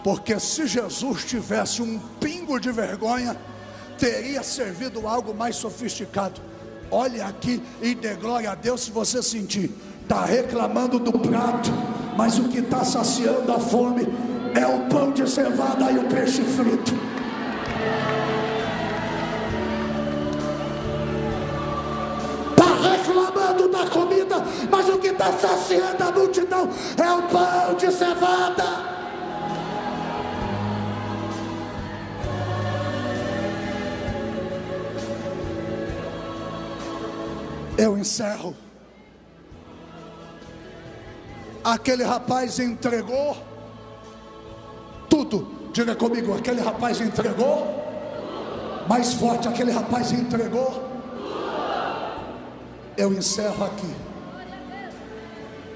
Porque se Jesus tivesse um pingo de vergonha, teria servido algo mais sofisticado. Olhe aqui e dê glória a Deus se você sentir. Está reclamando do prato, mas o que está saciando a fome é o pão de cevada e o peixe frito. Está reclamando da comida, mas o que está saciando a multidão é o pão de cevada. Eu encerro. Aquele rapaz entregou tudo. Diga comigo: aquele rapaz entregou. Mais forte: aquele rapaz entregou. Eu encerro aqui.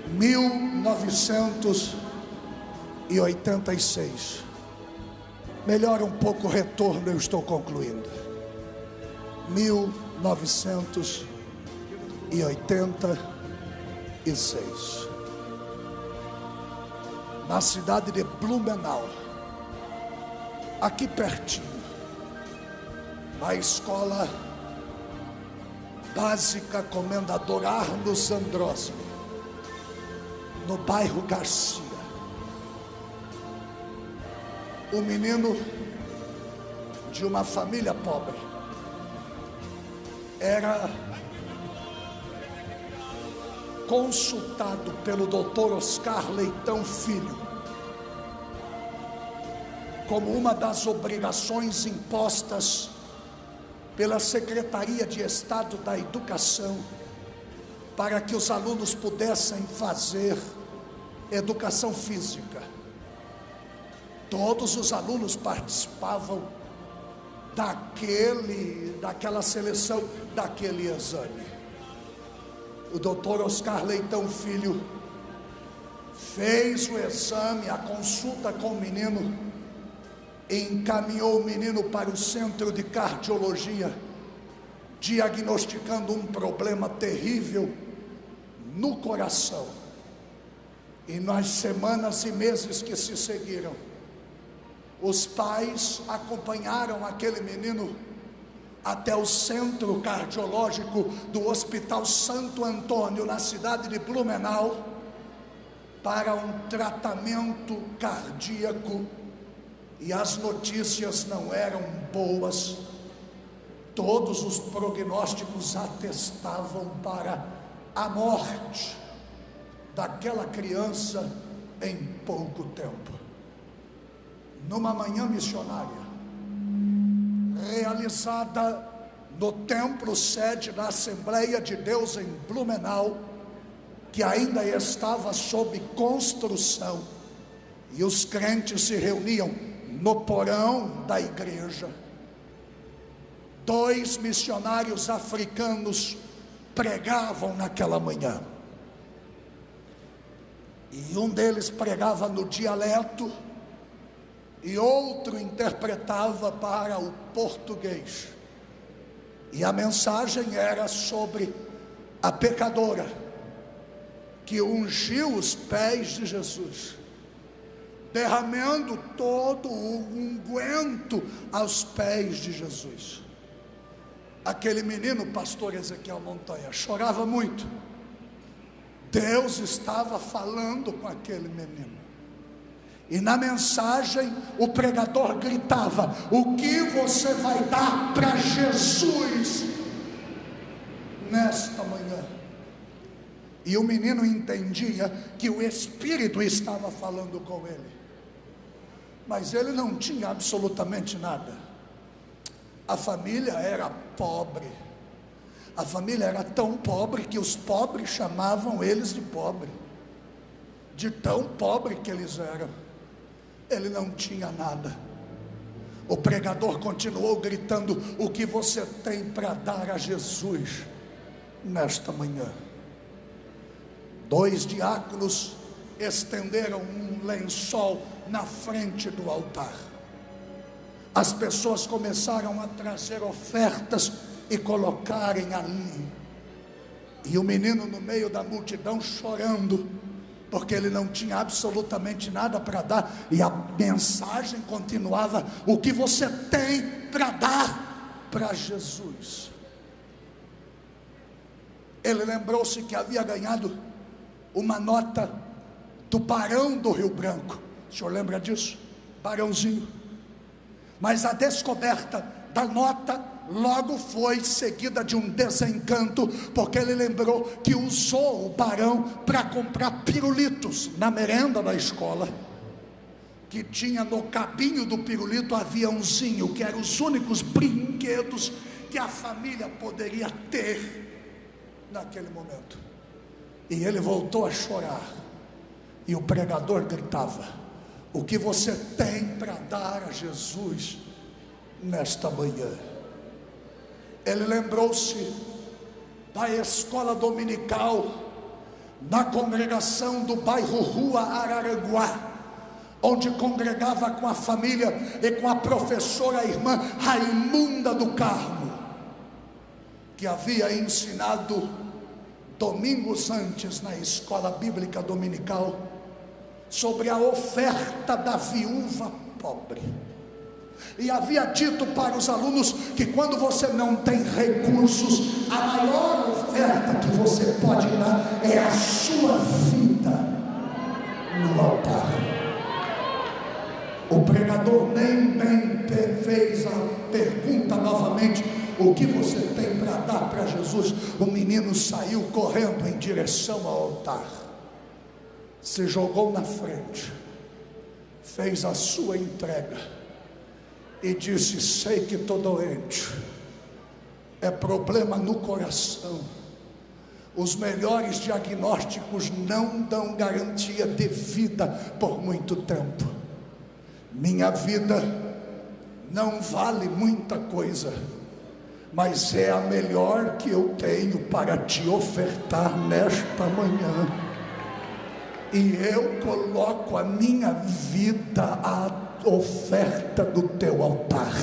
1986. Melhora um pouco o retorno, eu estou concluindo. 1986. Na cidade de Blumenau, aqui pertinho, na escola básica Comendador Arnos Andrósio, no bairro Garcia, um menino de uma família pobre era consultado pelo Dr. Oscar Leitão Filho como uma das obrigações impostas pela Secretaria de Estado da Educação para que os alunos pudessem fazer educação física. Todos os alunos participavam daquela seleção, daquele exame. O doutor Oscar Leitão Filho fez o exame, a consulta com o menino, encaminhou o menino para o centro de cardiologia, diagnosticando um problema terrível no coração. E nas semanas e meses que se seguiram, os pais acompanharam aquele menino até o centro cardiológico do Hospital Santo Antônio, na cidade de Blumenau, para um tratamento cardíaco, e as notícias não eram boas. Todos os prognósticos atestavam para a morte daquela criança em pouco tempo. Numa manhã missionária, realizada no templo sede da Assembleia de Deus em Blumenau, que ainda estava sob construção, e os crentes se reuniam no porão da igreja. 2 missionários africanos pregavam naquela manhã, e um deles pregava no dialeto e outro interpretava para o português, e a mensagem era sobre a pecadora que ungiu os pés de Jesus, derramando todo o unguento aos pés de Jesus. Aquele menino, pastor Ezequiel Montanha, chorava muito. Deus estava falando com aquele menino, e na mensagem o pregador gritava: o que você vai dar para Jesus nesta manhã? E o menino entendia que o Espírito estava falando com ele, mas ele não tinha absolutamente nada. A família era pobre. A família era tão pobre que os pobres chamavam eles de pobre, de tão pobre que eles eram. Ele não tinha nada. O pregador continuou gritando: o que você tem para dar a Jesus nesta manhã? 2 diáconos estenderam um lençol na frente do altar. As pessoas começaram a trazer ofertas e colocarem ali, e o menino no meio da multidão chorando, porque ele não tinha absolutamente nada para dar, e a mensagem continuava: o que você tem para dar para Jesus? Ele lembrou-se que havia ganhado uma nota do Barão do Rio Branco. O senhor lembra disso? Barãozinho. Mas a descoberta da nota logo foi seguida de um desencanto, porque ele lembrou que usou o barão para comprar pirulitos na merenda da escola, que tinha no cabinho do pirulito aviãozinho, que eram os únicos brinquedos que a família poderia ter naquele momento. E ele voltou a chorar, e o pregador gritava: o que você tem para dar a Jesus nesta manhã? Ele lembrou-se da escola dominical na congregação do bairro Rua Araranguá, onde congregava com a família e com a professora irmã Raimunda do Carmo, que havia ensinado domingos antes na escola bíblica dominical sobre a oferta da viúva pobre, e havia dito para os alunos que quando você não tem recursos, a maior oferta que você pode dar é a sua vida no altar. O pregador nem bem fez a pergunta novamente: o que você tem para dar para Jesus? O menino saiu correndo em direção ao altar, se jogou na frente, fez a sua entrega e disse: sei que estou doente, é problema no coração. Os melhores diagnósticos não dão garantia de vida por muito tempo. Minha vida não vale muita coisa, mas é a melhor que eu tenho para te ofertar nesta manhã, e eu coloco a minha vida à oferta do teu altar.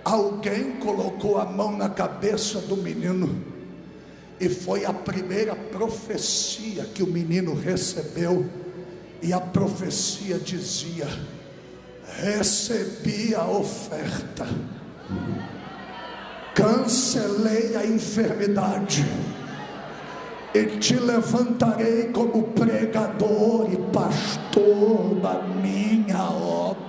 Alguém colocou a mão na cabeça do menino E foi a primeira profecia que o menino recebeu. E a profecia dizia: recebi a oferta, cancelei a enfermidade e te levantarei como pregador e pastor da minha obra.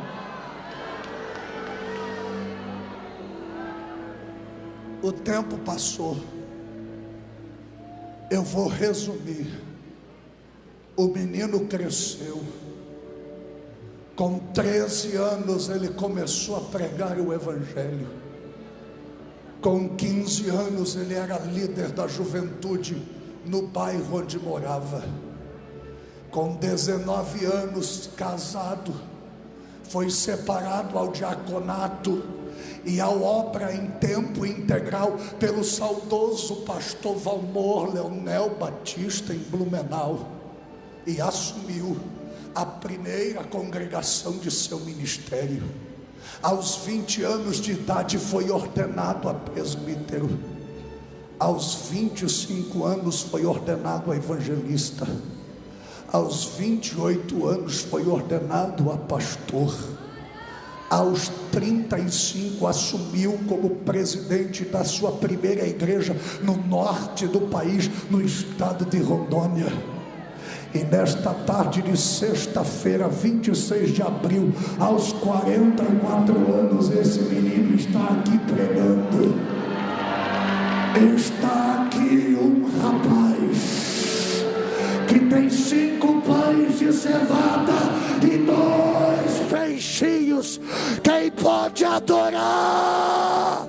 O tempo passou. Eu vou resumir. O menino cresceu. Com 13 anos ele começou a pregar o evangelho. Com 15 anos ele era líder da juventude no bairro onde morava. Com 19 anos, casado, foi separado ao diaconato e à obra em tempo integral pelo saudoso pastor Valmor Leonel Batista em Blumenau, e assumiu a primeira congregação de seu ministério. Aos 20 anos de idade foi ordenado a presbítero. Aos 25 anos foi ordenado a evangelista. Aos 28 anos foi ordenado a pastor. Aos 35 assumiu como presidente da sua primeira igreja no norte do país, no estado de Rondônia. E nesta tarde de sexta-feira, 26 de abril, aos 44 anos, esse menino está aqui pregando. Está aqui um rapaz que tem 5 pães de cevada e 2 peixinhos. Quem pode adorar?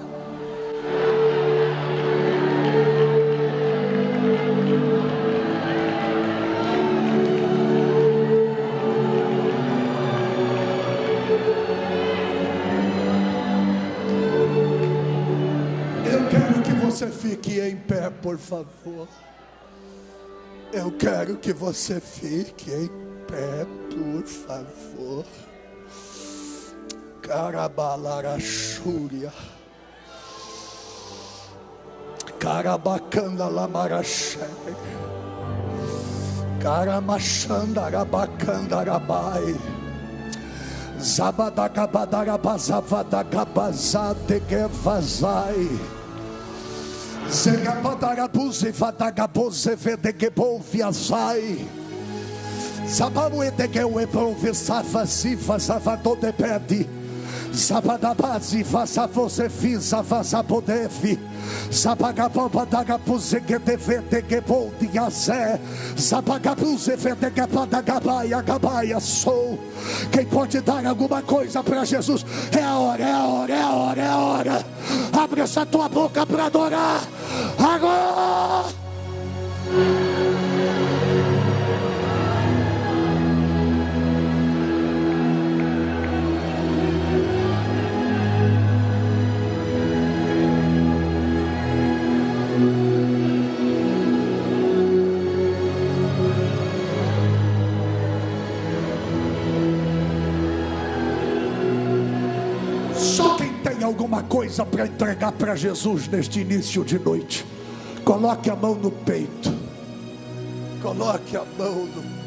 Você fique em pé, por favor. Eu quero que você fique em pé, por favor. Carabalarachúria, Carabacanda Lamaraché, Caramachandarabacandarabay, Zabadagabadagabazavadagabazadegevazai, Zegabadarabuze vadagaboze vedegebouviazai, Zabamuedegeuebouve savaziva zavadodepedi, Zabadabazi vazavozefiza vazabodevi, Zabagababadagabuze gedevedegeboudiazé, Zabagabuze vedegebadagabaia gabaia sou. Quem pode dar alguma coisa para Jesus? É a hora, é a hora, é a hora, é a hora. Abre essa tua boca para adorar agora. Alguma coisa para entregar para Jesus neste início de noite? Coloque a mão no peito. Coloque a mão no peito.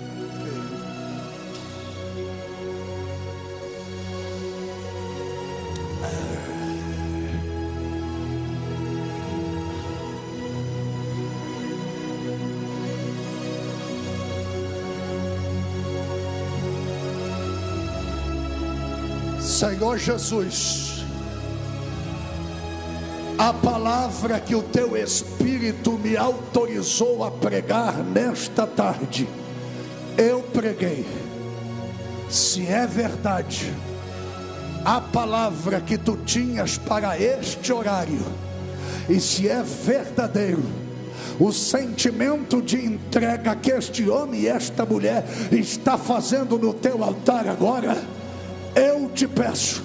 Senhor Jesus, a palavra que o teu Espírito me autorizou a pregar nesta tarde, eu preguei. Se é verdade a palavra que tu tinhas para este horário, e se é verdadeiro o sentimento de entrega que este homem e esta mulher está fazendo no teu altar agora, eu te peço,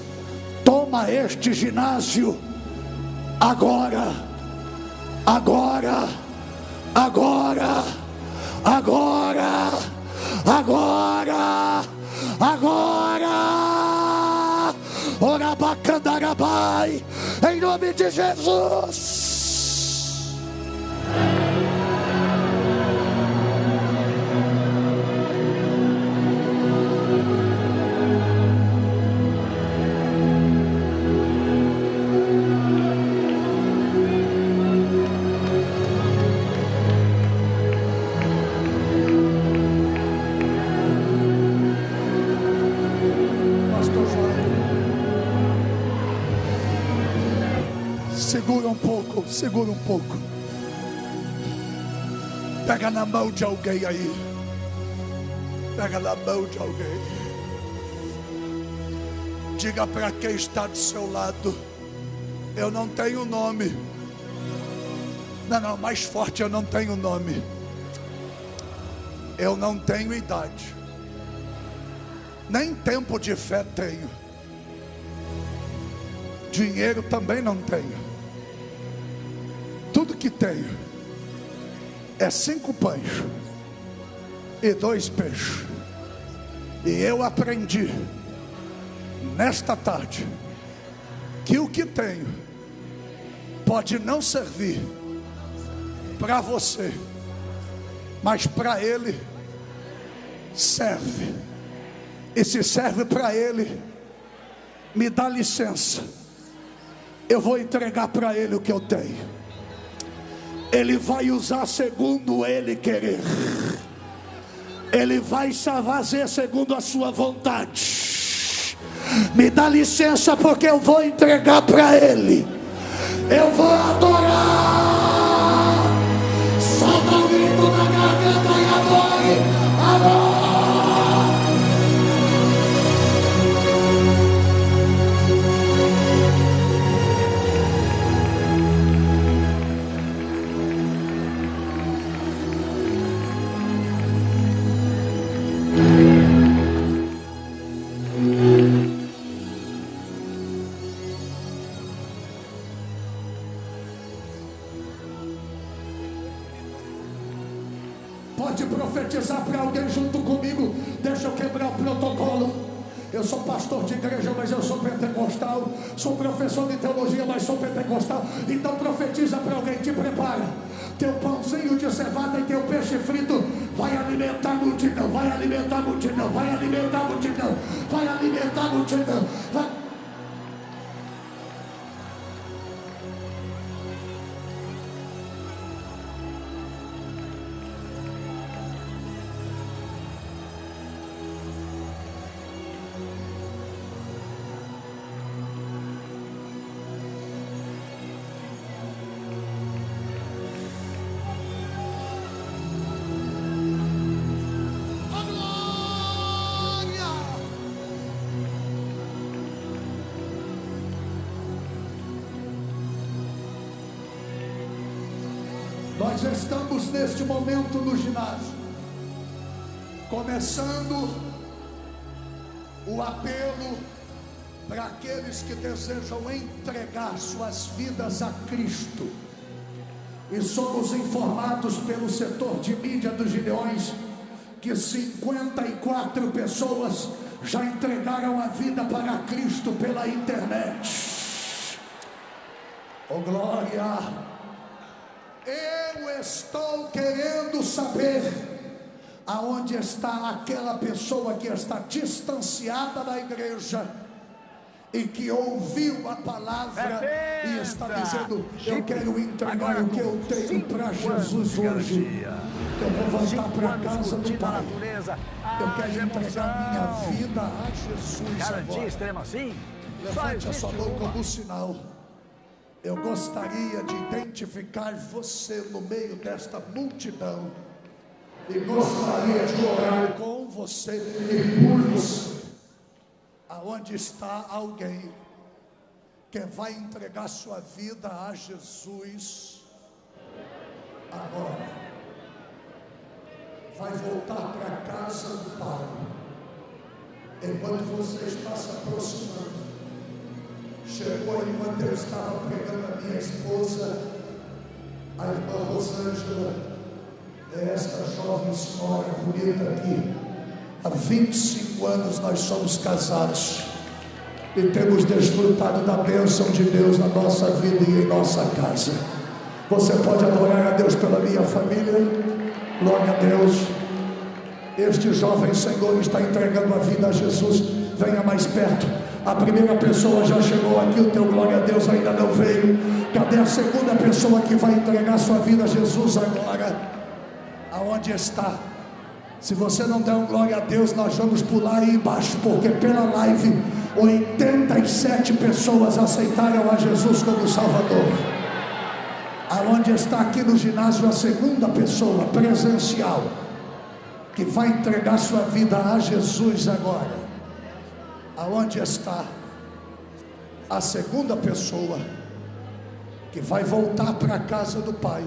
toma este ginásio agora, agora, agora, agora, agora, agora, Orabacandarabai, em nome de Jesus. Segura um pouco, segura um pouco. Pega na mão de alguém aí. Pega na mão de alguém. Diga para quem está do seu lado: eu não tenho nome. Não, mais forte: eu não tenho nome. Eu não tenho idade. Nem tempo de fé tenho. Dinheiro também não tenho. Tudo que tenho é 5 pães e 2 peixes. E eu aprendi nesta tarde que o que tenho pode não servir para você, mas para Ele serve. E se serve para Ele, me dá licença, eu vou entregar para Ele o que eu tenho. Ele vai usar segundo Ele querer. Ele vai fazer segundo a sua vontade. Me dá licença, porque eu vou entregar para Ele. Eu vou adorar. Solta o grito na garganta e adore. Adore. Pode profetizar para alguém junto comigo. Deixa eu quebrar o protocolo. Eu sou pastor de igreja, mas eu sou pentecostal. Sou professor de teologia, mas sou pentecostal. Então profetiza para alguém, te prepara. Teu pãozinho de cevada e teu peixe frito vai alimentar a multidão, vai alimentar a multidão, vai alimentar a multidão, vai alimentar a multidão. Vai... Nós estamos neste momento no ginásio, começando o apelo para aqueles que desejam entregar suas vidas a Cristo. E somos informados pelo setor de mídia dos Gideões que 54 pessoas já entregaram a vida para Cristo pela internet. Oh glória! Eu estou querendo saber aonde está aquela pessoa que está distanciada da igreja e que ouviu a palavra e está dizendo: eu quero entregar o que eu tenho para Jesus hoje. Eu vou voltar para a casa do Pai. Eu quero entregar minha vida a Jesus agora. Levante a sua mão como sinal. Eu gostaria de identificar você no meio desta multidão e gostaria de orar com você e por você. Aonde está alguém que vai entregar sua vida a Jesus agora? Vai voltar para a casa do Pai. Enquanto você está se aproximando, chegou enquanto eu estava pregando a minha esposa, a irmã Rosângela, esta jovem senhora bonita aqui. Há 25 anos nós somos casados e temos desfrutado da bênção de Deus na nossa vida e em nossa casa. Você pode adorar a Deus pela minha família? Glória a Deus. Este jovem senhor está entregando a vida a Jesus. Venha mais perto. A primeira pessoa já chegou aqui, o teu glória a Deus ainda não veio. Cadê a segunda pessoa que vai entregar sua vida a Jesus agora? Aonde está? Se você não der um glória a Deus, nós vamos pular aí embaixo, porque pela live 87 pessoas aceitaram a Jesus como Salvador. Aonde está aqui no ginásio a segunda pessoa presencial que vai entregar sua vida a Jesus agora? Aonde está a segunda pessoa que vai voltar para a casa do Pai,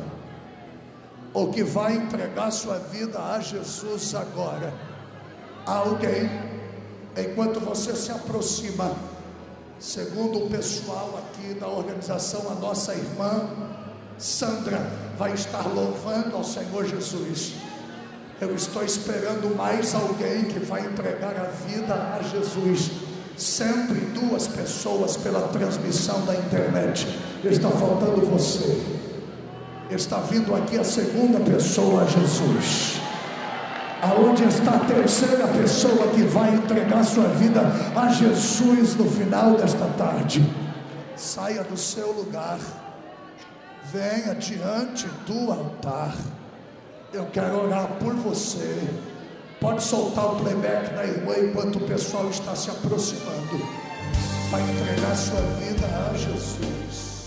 ou que vai entregar sua vida a Jesus agora? Alguém, enquanto você se aproxima, segundo o pessoal aqui da organização, a nossa irmã Sandra vai estar louvando ao Senhor Jesus. Eu estou esperando mais alguém que vai entregar a vida a Jesus. Sempre 2 pessoas pela transmissão da internet. Está faltando você. Está vindo aqui a segunda pessoa a Jesus. Aonde está a terceira pessoa que vai entregar sua vida a Jesus no final desta tarde? Saia do seu lugar, venha diante do altar. Eu quero orar por você. Pode soltar o playback da irmã enquanto o pessoal está se aproximando. Vai entregar sua vida a Jesus.